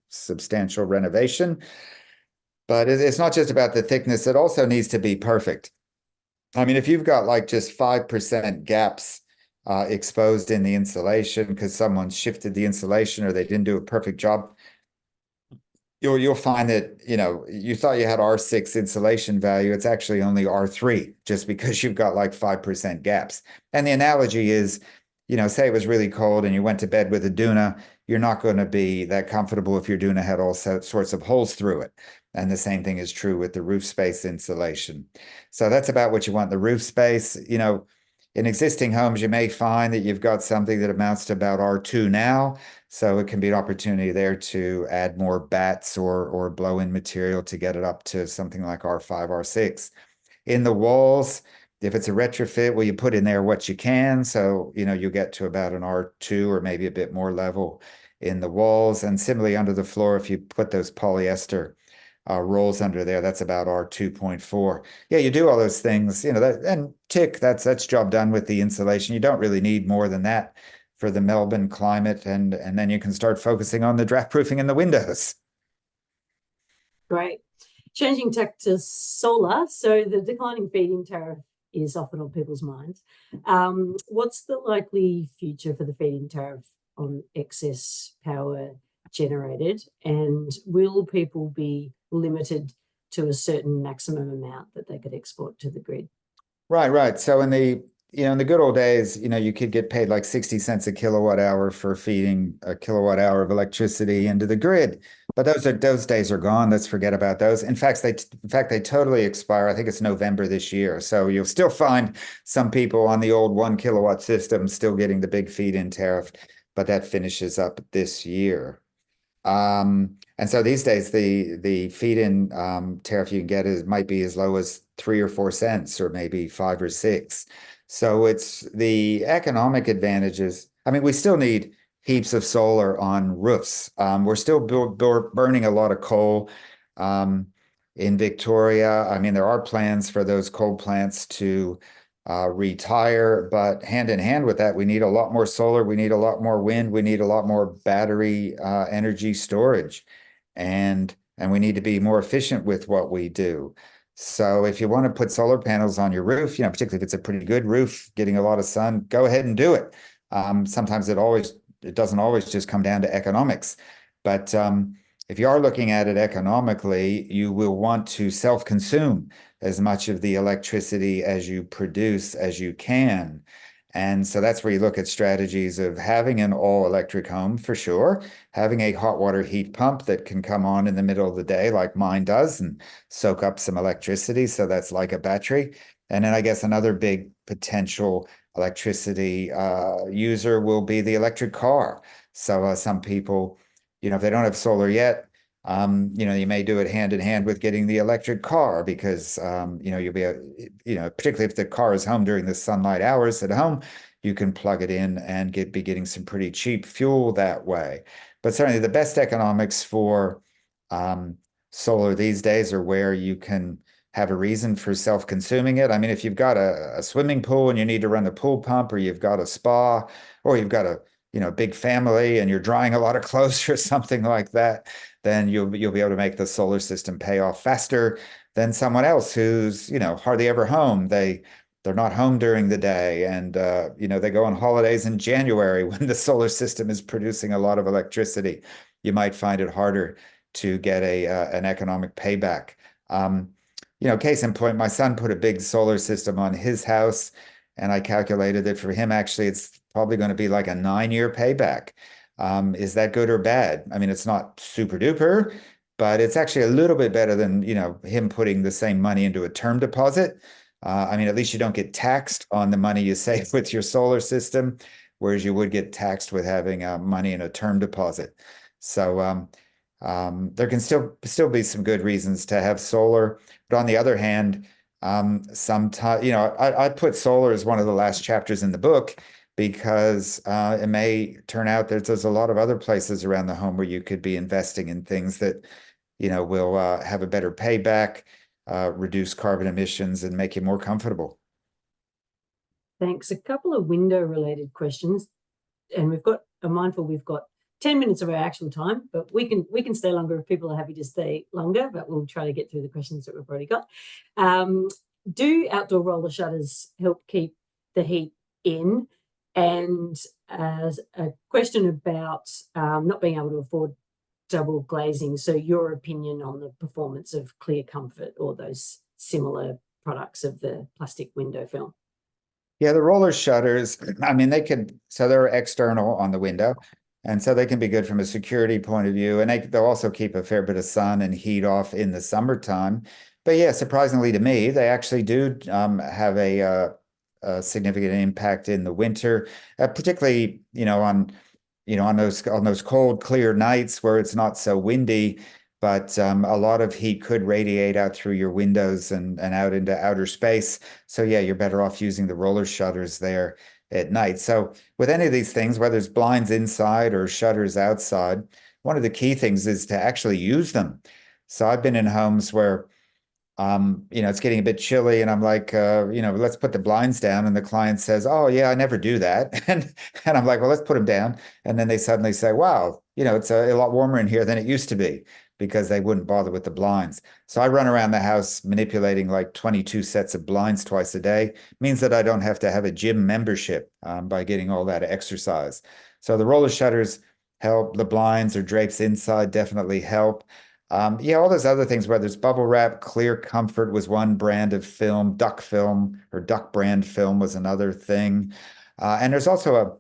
substantial renovation. But it's not just about the thickness, it also needs to be perfect. I mean, if you've got like just 5% gaps exposed in the insulation because someone shifted the insulation or they didn't do a perfect job, you'll find that, you thought you had R6 insulation value. It's actually only R3 just because you've got like 5% gaps. And the analogy is, say it was really cold and you went to bed with a Doona, you're not going to be that comfortable if your Doona had all sorts of holes through it. And the same thing is true with the roof space insulation. So that's about what you want in the roof space. In existing homes, you may find that you've got something that amounts to about R2 now. So it can be an opportunity there to add more bats or blow-in material to get it up to something like R5, R6. In the walls, if it's a retrofit, well, you put in there what you can. So, you get to about an R2 or maybe a bit more level in the walls. And similarly under the floor, if you put those polyester rolls under there, that's about R2.4. Yeah, you do all those things, and that's job done with the insulation. You don't really need more than that for the Melbourne climate, and then you can start focusing on the draft proofing in the windows. Great. Changing tack to solar. So the declining feed-in tariff is often on people's minds. What's the likely future for the feed-in tariff on excess power generated, and will people be limited to a certain maximum amount that they could export to the grid? Right. So in the good old days, you could get paid like 60 cents a kilowatt hour for feeding a kilowatt hour of electricity into the grid. But those days are gone. Let's forget about those. In fact, they totally expire. I think it's November this year. So you'll still find some people on the old 1 kilowatt system still getting the big feed-in tariff, but that finishes up this year. And so these days, the feed-in tariff you can get might be as low as 3 or 4 cents, or maybe 5 or 6. So it's the economic advantages. I mean, we still need heaps of solar on roofs. We're still burning a lot of coal in Victoria. I mean, there are plans for those coal plants to retire, but hand in hand with that, we need a lot more solar, we need a lot more wind, we need a lot more battery energy storage, and we need to be more efficient with what we do. So if you want to put solar panels on your roof, particularly if it's a pretty good roof, getting a lot of sun, go ahead and do it. Sometimes it doesn't always just come down to economics, but if you are looking at it economically, you will want to self-consume as much of the electricity as you produce as you can. And so that's where you look at strategies of having an all-electric home for sure, having a hot water heat pump that can come on in the middle of the day like mine does and soak up some electricity. So that's like a battery. And then I guess another big potential electricity user will be the electric car. So some people, if they don't have solar yet, you may do it hand in hand with getting the electric car because, you'll be, particularly if the car is home during the sunlight hours at home, you can plug it in and be getting some pretty cheap fuel that way. But certainly the best economics for solar these days are where you can have a reason for self-consuming it. I mean, if you've got a swimming pool and you need to run a pool pump, or you've got a spa, or you've got a big family and you're drying a lot of clothes or something like that, then you'll be able to make the solar system pay off faster than someone else who's, hardly ever home. They're not home during the day, and they go on holidays in January when the solar system is producing a lot of electricity. You might find it harder to get an economic payback. Case in point, my son put a big solar system on his house, and I calculated that for him, actually, it's probably going to be like a 9-year payback. Is that good or bad? I mean, it's not super duper, but it's actually a little bit better than, him putting the same money into a term deposit. I mean, at least you don't get taxed on the money you save with your solar system, whereas you would get taxed with having money in a term deposit. So there can still be some good reasons to have solar, but on the other hand, sometimes I put solar as one of the last chapters in the book because it may turn out that there's a lot of other places around the home where you could be investing in things that will have a better payback, reduce carbon emissions, and make you more comfortable. Thanks. A couple of window-related questions, and I'm mindful we've got 10 minutes of our actual time, but we can stay longer if people are happy to stay longer, but we'll try to get through the questions that we've already got. Do outdoor roller shutters help keep the heat in? And as a question about not being able to afford double glazing, so your opinion on the performance of Clear Comfort or those similar products of the plastic window film? Yeah, the roller shutters, I mean, they're external on the window. And so they can be good from a security point of view. And they'll also keep a fair bit of sun and heat off in the summertime. But yeah, surprisingly to me, they actually do have a significant impact in the winter, particularly, on those cold, clear nights where it's not so windy. But a lot of heat could radiate out through your windows and out into outer space. So yeah, you're better off using the roller shutters there at night. So with any of these things, whether it's blinds inside or shutters outside, one of the key things is to actually use them. So I've been in homes where, it's getting a bit chilly and I'm like, let's put the blinds down. And the client says, oh yeah, I never do that. And I'm like, well, let's put them down. And then they suddenly say, wow, it's a lot warmer in here than it used to be, because they wouldn't bother with the blinds. So I run around the house manipulating like 22 sets of blinds twice a day. It means that I don't have to have a gym membership by getting all that exercise. So the roller shutters help. The blinds or drapes inside definitely help. All those other things, whether it's bubble wrap, Clear Comfort was one brand of film, Duck film or Duck brand film was another thing. And there's also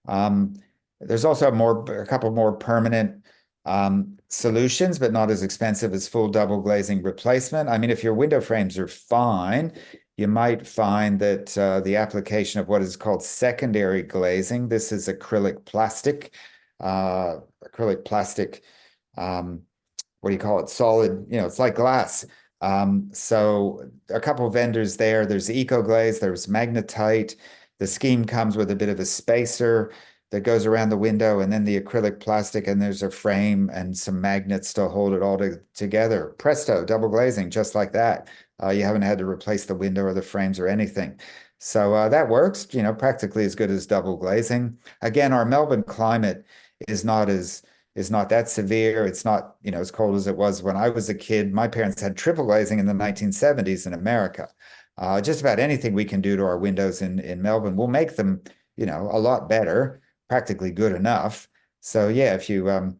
a couple more permanent solutions, but not as expensive as full double glazing replacement. I mean, if your window frames are fine, you might find that the application of what is called secondary glazing, this is acrylic plastic, what do you call it? Solid, it's like glass. So a couple of vendors there, there's Eco Glaze, there's Magnetite. The scheme comes with a bit of a spacer that goes around the window, and then the acrylic plastic, and there's a frame and some magnets to hold it all together. Presto, double glazing, just like that. You haven't had to replace the window or the frames or anything. So that works, practically as good as double glazing. Again, our Melbourne climate is not that severe. It's not, as cold as it was when I was a kid. My parents had triple glazing in the 1970s in America. Just about anything we can do to our windows in Melbourne will make them, a lot better, practically good enough. So yeah, if you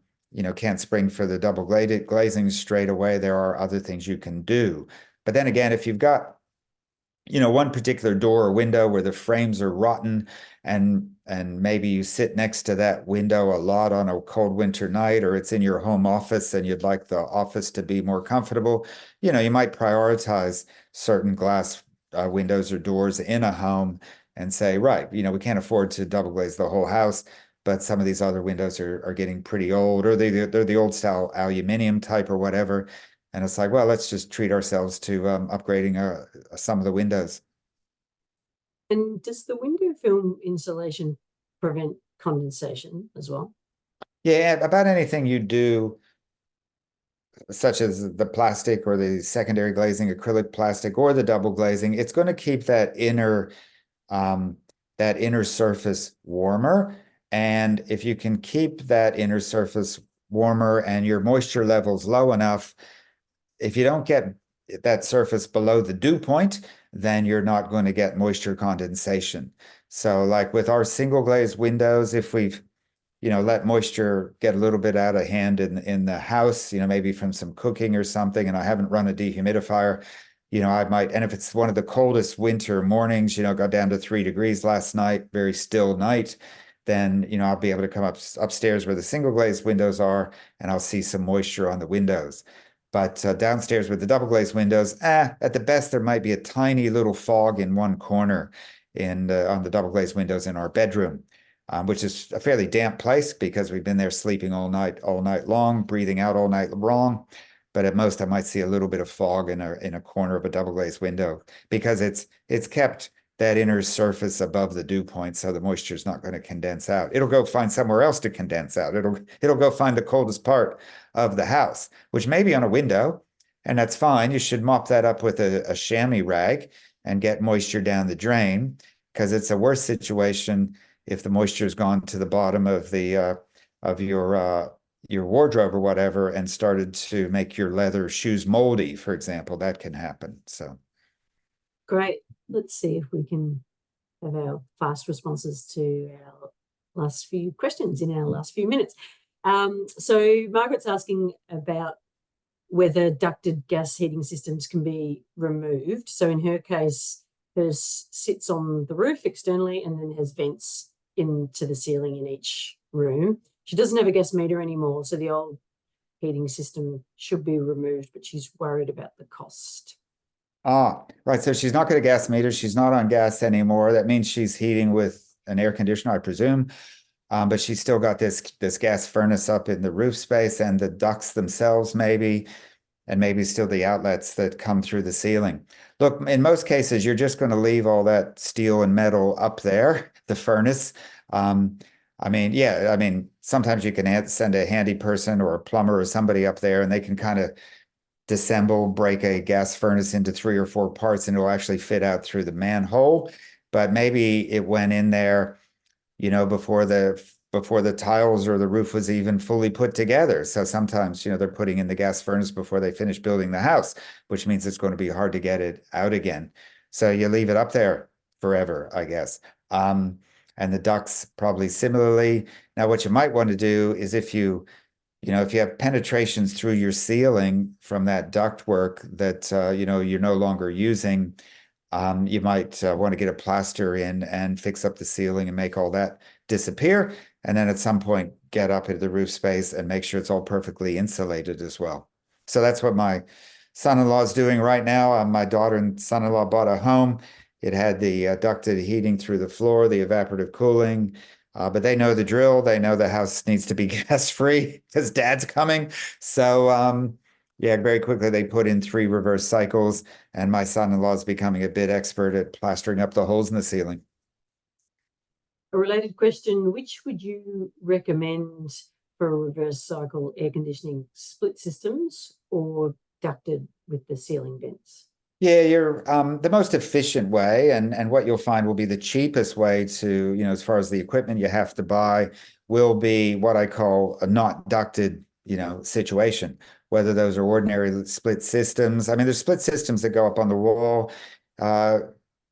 can't spring for the double glazing straight away, there are other things you can do. But then again, if you've got one particular door or window where the frames are rotten, and maybe you sit next to that window a lot on a cold winter night, or it's in your home office and you'd like the office to be more comfortable, you might prioritize certain glass windows or doors in a home and say, right, we can't afford to double glaze the whole house, but some of these other windows are getting pretty old, or they're the old style aluminum type or whatever. And it's like, well, let's just treat ourselves to upgrading some of the windows. And does the window film insulation prevent condensation as well? Yeah, about anything you do, such as the plastic or the secondary glazing, acrylic plastic, or the double glazing, it's going to keep um, that inner surface warmer. And if you can keep that inner surface warmer and your moisture levels low enough, if you don't get that surface below the dew point, then you're not going to get moisture condensation. So like with our single glazed windows, if we've let moisture get a little bit out of hand in the house, maybe from some cooking or something, and I haven't run a dehumidifier, I might, and if it's one of the coldest winter mornings, got down to 3 degrees last night, very still night, then, I'll be able to come upstairs where the single glazed windows are, and I'll see some moisture on the windows. But downstairs with the double glazed windows, at the best, there might be a tiny little fog in one corner on the double glazed windows in our bedroom. Which is a fairly damp place because we've been there sleeping all night long, breathing out all night long. But at most, I might see a little bit of fog in a corner of a double glazed window because it's kept that inner surface above the dew point, so the moisture is not going to condense out. It'll go find somewhere else to condense out. It'll go find the coldest part of the house, which may be on a window, and that's fine. You should mop that up with a chamois rag and get moisture down the drain, because it's a worse situation if the moisture's gone to the bottom of your wardrobe or whatever and started to make your leather shoes moldy, for example. That can happen. So great. Let's see if we can have our fast responses to our last few questions in our last few minutes. So Margaret's asking about whether ducted gas heating systems can be removed. So in her case, hers sits on the roof externally and then has vents into the ceiling in each room. She doesn't have a gas meter anymore, so the old heating system should be removed, but she's worried about the cost. Right. So she's not got a gas meter. She's not on gas anymore. That means she's heating with an air conditioner, I presume. But she's still got this gas furnace up in the roof space, and the ducts themselves maybe, and maybe still the outlets that come through the ceiling. Look, in most cases, you're just going to leave all that steel and metal up there, the furnace. Sometimes you can send a handy person or a plumber or somebody up there, and they can kind of break a gas furnace into 3 or 4 parts, and it'll actually fit out through the manhole. But maybe it went in there, before the tiles or the roof was even fully put together. So sometimes, they're putting in the gas furnace before they finish building the house, which means it's going to be hard to get it out again. So you leave it up there forever, I guess. And the ducts probably similarly. Now, what you might want to do is if you have penetrations through your ceiling from that ductwork that, you're no longer using, you might want to get a plaster in and fix up the ceiling and make all that disappear. And then at some point, get up into the roof space and make sure it's all perfectly insulated as well. So that's what my son-in-law is doing right now. My daughter and son-in-law bought a home. It had the ducted heating through the floor, the evaporative cooling, but they know the drill. They know the house needs to be gas-free because dad's coming. So, yeah, very quickly they put in 3 reverse cycles, and my son-in-law is becoming a bit expert at plastering up the holes in the ceiling. A related question, which would you recommend for a reverse cycle air conditioning, split systems or ducted with the ceiling vents? Yeah, you're the most efficient way, and what you'll find will be the cheapest way to, as far as the equipment you have to buy, will be what I call a not ducted, situation. Whether those are ordinary split systems. I mean, there's split systems that go up on the wall.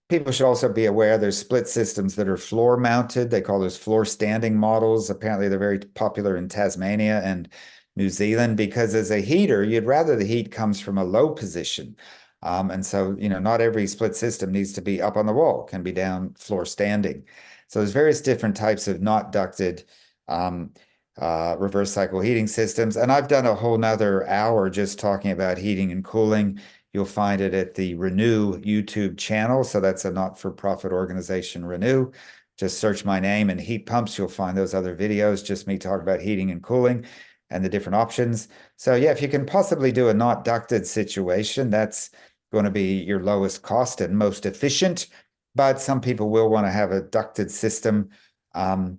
people should also be aware there's split systems that are floor mounted. They call those floor standing models. Apparently, they're very popular in Tasmania and New Zealand because as a heater, you'd rather the heat comes from a low position. And so, not every split system needs to be up on the wall, can be down floor standing. So there's various different types of not ducted reverse cycle heating systems. And I've done a whole nother hour just talking about heating and cooling. You'll find it at the Renew YouTube channel. So that's a not-for-profit organization, Renew. Just search my name and heat pumps. You'll find those other videos, just me talking about heating and cooling and the different options. So yeah, if you can possibly do a not ducted situation, that's going to be your lowest cost and most efficient. But some people will want to have a ducted system. And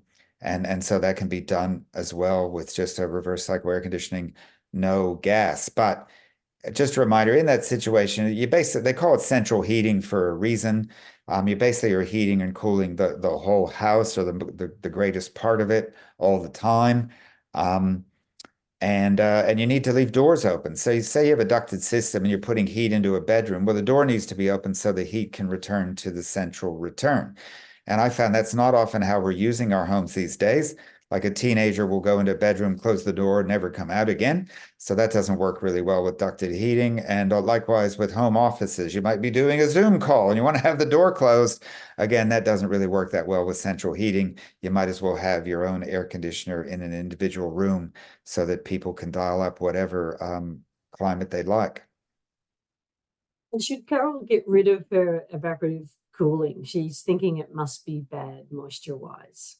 so that can be done as well with just a reverse cycle air conditioning, no gas. But just a reminder, in that situation, they call it central heating for a reason. You basically are heating and cooling the whole house or the greatest part of it all the time. And you need to leave doors open. So you say you have a ducted system and you're putting heat into a bedroom. Well, the door needs to be open so the heat can return to the central return. And I found that's not often how we're using our homes these days. Like a teenager will go into a bedroom, close the door, never come out again. So that doesn't work really well with ducted heating. And likewise with home offices, you might be doing a Zoom call and you want to have the door closed. Again, that doesn't really work that well with central heating. You might as well have your own air conditioner in an individual room so that people can dial up whatever climate they'd like. And should Carol get rid of her evaporative cooling? She's thinking it must be bad moisture-wise.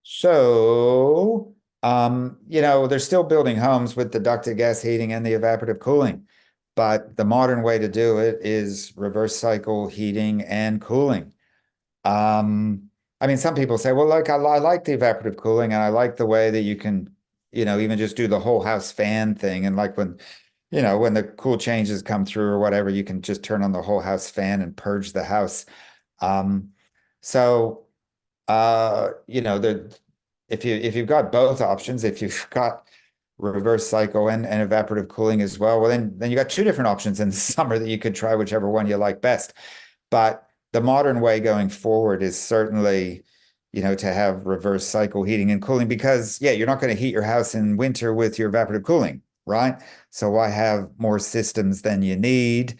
So, they're still building homes with the ducted gas heating and the evaporative cooling, but the modern way to do it is reverse cycle heating and cooling. I mean, some people say, well, look, I like the evaporative cooling and I like the way that you can, even just do the whole house fan thing. And like when the cool changes come through or whatever, you can just turn on the whole house fan and purge the house. So if you've got both options, if you've got reverse cycle and evaporative cooling as well, then you got two different options in the summer that you could try whichever one you like best. But the modern way going forward is certainly, to have reverse cycle heating and cooling because, yeah, you're not going to heat your house in winter with your evaporative cooling, right? So why have more systems than you need?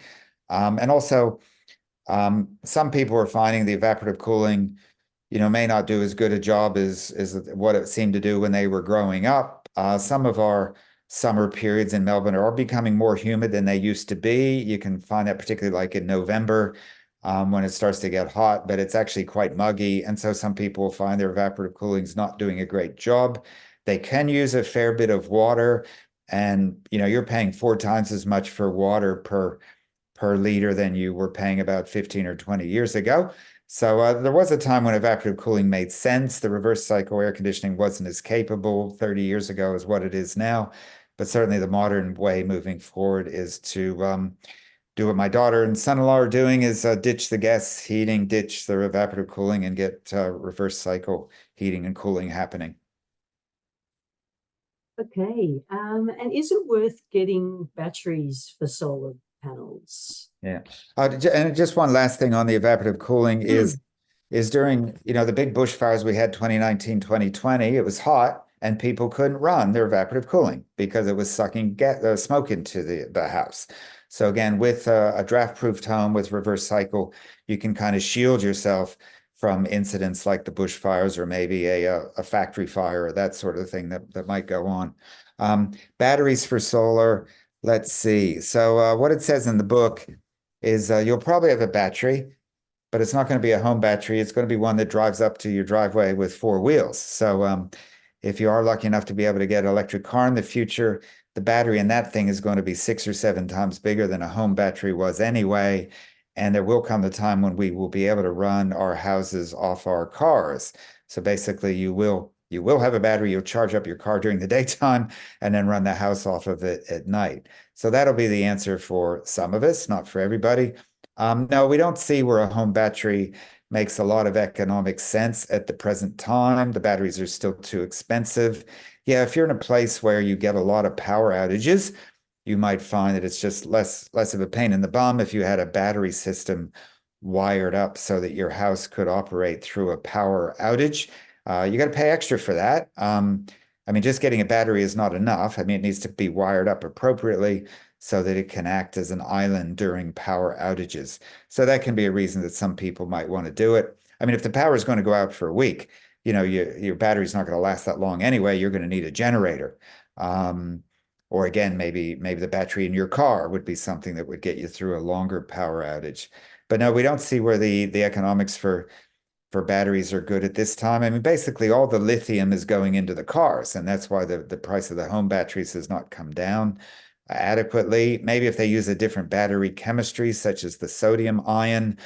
And also, some people are finding the evaporative cooling may not do as good a job as what it seemed to do when they were growing up. Some of our summer periods in Melbourne are becoming more humid than they used to be. You can find that particularly like in November when it starts to get hot, but it's actually quite muggy. And so some people find their evaporative cooling is not doing a great job. They can use a fair bit of water, and you're paying 4 times as much for water per liter than you were paying about 15 or 20 years ago. So there was a time when evaporative cooling made sense. The reverse cycle air conditioning wasn't as capable 30 years ago as what it is now. But certainly the modern way moving forward is to do what my daughter and son-in-law are doing is ditch the gas heating, ditch the evaporative cooling, and get reverse cycle heating and cooling happening. Okay. And is it worth getting batteries for solar panels? Yeah. And just one last thing on the evaporative cooling is during, the big bushfires we had 2019, 2020, it was hot and people couldn't run their evaporative cooling because it was sucking smoke into the house. So again, with a draft-proofed home with reverse cycle, you can kind of shield yourself from incidents like the bushfires or maybe a factory fire or that sort of thing that might go on. Batteries for solar, let's see. So what it says in the book is you'll probably have a battery, but it's not going to be a home battery. It's going to be one that drives up to your driveway with 4 wheels. So if you are lucky enough to be able to get an electric car in the future, the battery in that thing is going to be 6 or 7 times bigger than a home battery was anyway. And there will come the time when we will be able to run our houses off our cars. So basically you will have a battery, you'll charge up your car during the daytime and then run the house off of it at night. So that'll be the answer for some of us, not for everybody. No, we don't see where a home battery makes a lot of economic sense at the present time. The batteries are still too expensive. Yeah, if you're in a place where you get a lot of power outages, you might find that it's just less of a pain in the bum if you had a battery system wired up so that your house could operate through a power outage, you got to pay extra for that. I mean, just getting a battery is not enough. I mean, it needs to be wired up appropriately so that it can act as an island during power outages. So that can be a reason that some people might want to do it. I mean, if the power is going to go out for a week, your battery's not going to last that long anyway. You're going to need a generator. Or again, maybe the battery in your car would be something that would get you through a longer power outage. But no, we don't see where the economics for batteries are good at this time. I mean, basically all the lithium is going into the cars, and that's why the price of the home batteries has not come down adequately. Maybe if they use a different battery chemistry, such as the sodium ion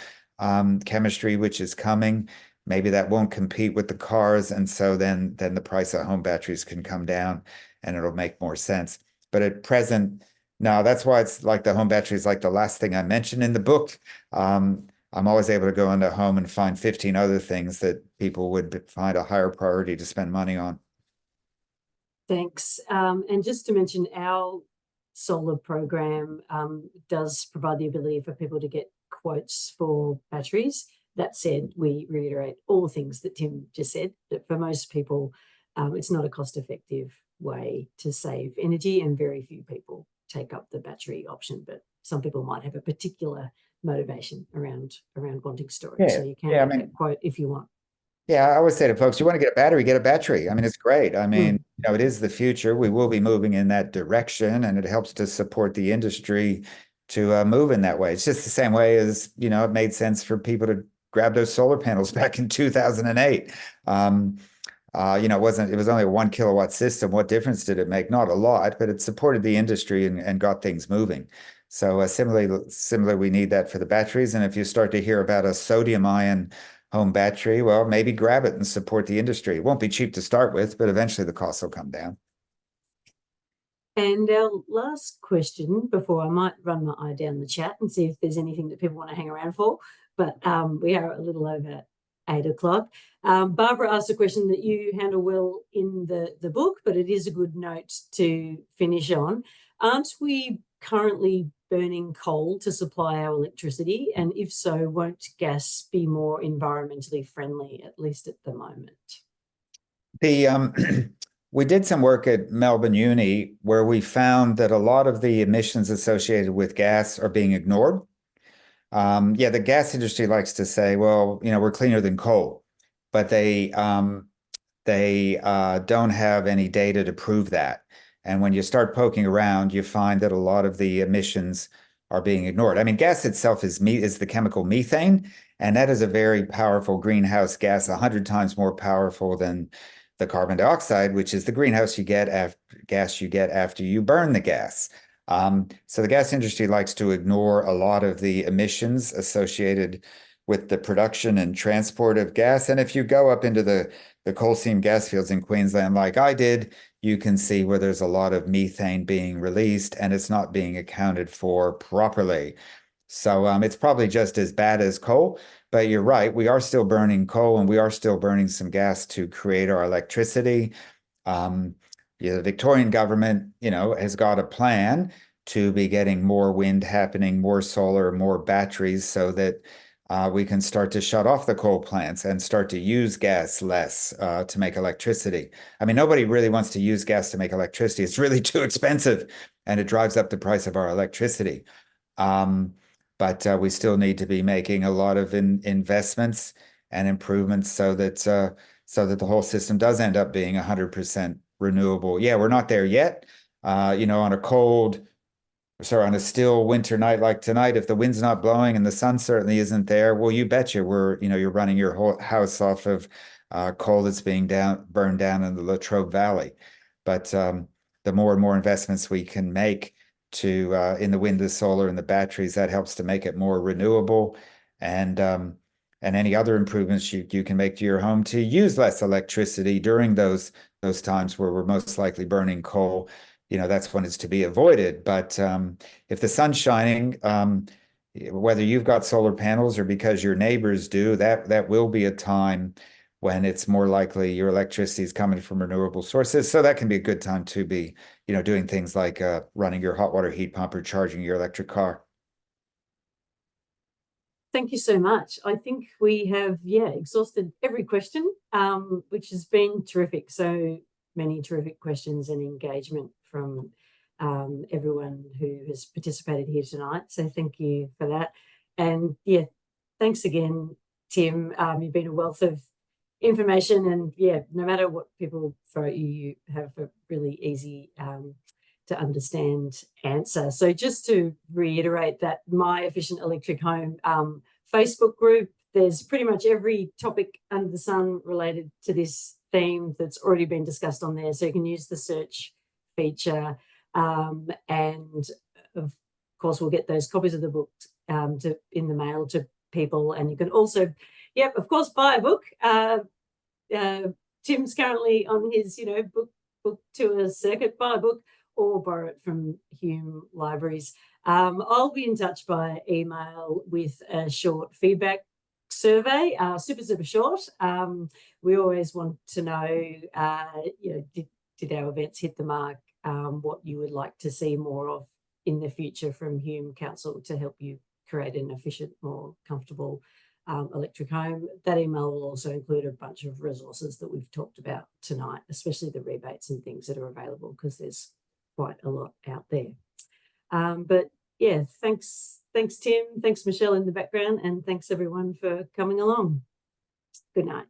chemistry, which is coming, maybe that won't compete with the cars, and so then the price of home batteries can come down, and it'll make more sense. But at present, no, that's why it's like the home battery is like the last thing I mentioned in the book. I'm always able to go into home and find 15 other things that people would find a higher priority to spend money on. Thanks. And just to mention, our solar program does provide the ability for people to get quotes for batteries. That said, we reiterate all the things that Tim just said, that for most people, it's not a cost-effective way to save energy, and very few people take up the battery option, but some people might have a particular motivation around wanting storage. So you can get that quote if you want. Yeah, I always say to folks, you want to get a battery, get a battery. I mean, it's great. I mean, it is the future. We will be moving in that direction, and it helps to support the industry to move in that way. It's just the same way as, it made sense for people to grab those solar panels back in 2008. It was only a 1 kilowatt system. What difference did it make? Not a lot, but it supported the industry and got things moving. So similarly, we need that for the batteries. And if you start to hear about a sodium ion home battery, well, maybe grab it and support the industry. It won't be cheap to start with, but eventually the costs will come down. And our last question, before I might run my eye down the chat and see if there's anything that people want to hang around for, but we are a little over 8 o'clock. Barbara asked a question that you handle well in the book, but it is a good note to finish on. Aren't we currently burning coal to supply our electricity? And if so, won't gas be more environmentally friendly, at least at the moment? We did some work at Melbourne Uni where we found that a lot of the emissions associated with gas are being ignored. The gas industry likes to say, well, we're cleaner than coal, but they don't have any data to prove that. And when you start poking around, you find that a lot of the emissions are being ignored. I mean, gas itself is the chemical methane, and that is a very powerful greenhouse gas, 100 times more powerful than the carbon dioxide, which is the greenhouse gas you get after you burn the gas. So the gas industry likes to ignore a lot of the emissions associated with the production and transport of gas. And if you go up into the coal seam gas fields in Queensland, like I did, you can see where there's a lot of methane being released and it's not being accounted for properly. So it's probably just as bad as coal, but you're right. We are still burning coal and we are still burning some gas to create our electricity. The Victorian government, has got a plan to be getting more wind happening, more solar, more batteries, so that we can start to shut off the coal plants and start to use gas less to make electricity. I mean, nobody really wants to use gas to make electricity. It's really too expensive, and it drives up the price of our electricity. But we still need to be making a lot of investments and improvements so that the whole system does end up being 100% renewable. Yeah, we're not there yet. On a still winter night like tonight, if the wind's not blowing and the sun certainly isn't there, well, you betcha you're running your whole house off of coal that's being burned down in the Latrobe Valley. But the more and more investments we can make in the wind, the solar, and the batteries, that helps to make it more renewable. And any other improvements you can make to your home to use less electricity during those times where we're most likely burning coal. That's when it's to be avoided. But if the sun's shining, whether you've got solar panels or because your neighbors do, that will be a time when it's more likely your electricity is coming from renewable sources. So that can be a good time to be, doing things like running your hot water heat pump or charging your electric car. thank you so much. I think we have, exhausted every question, which has been terrific. So many terrific questions and engagement from everyone who has participated here tonight. So thank you for that. And yeah, thanks again, Tim. You've been a wealth of information, and no matter what people throw at you, you have a really easy to understand answer. So just to reiterate that My Efficient Electric Home Facebook group, there's pretty much every topic under the sun related to this theme that's already been discussed on there. So you can use the search feature, and of course we'll get those copies of the book in the mail to people. And you can also, of course, buy a book. Tim's currently on his, book tour circuit. Buy a book or borrow it from Hume Libraries. I'll be in touch by email with a short feedback survey, super short. We always want to know, did our events hit the mark? What you would like to see more of in the future from Hume Council to help you create an efficient, more comfortable electric home. That email will also include a bunch of resources that we've talked about tonight, especially the rebates and things that are available, because there's quite a lot out there. But yeah, thanks Tim, thanks Michelle in the background, and thanks everyone for coming along. Good night.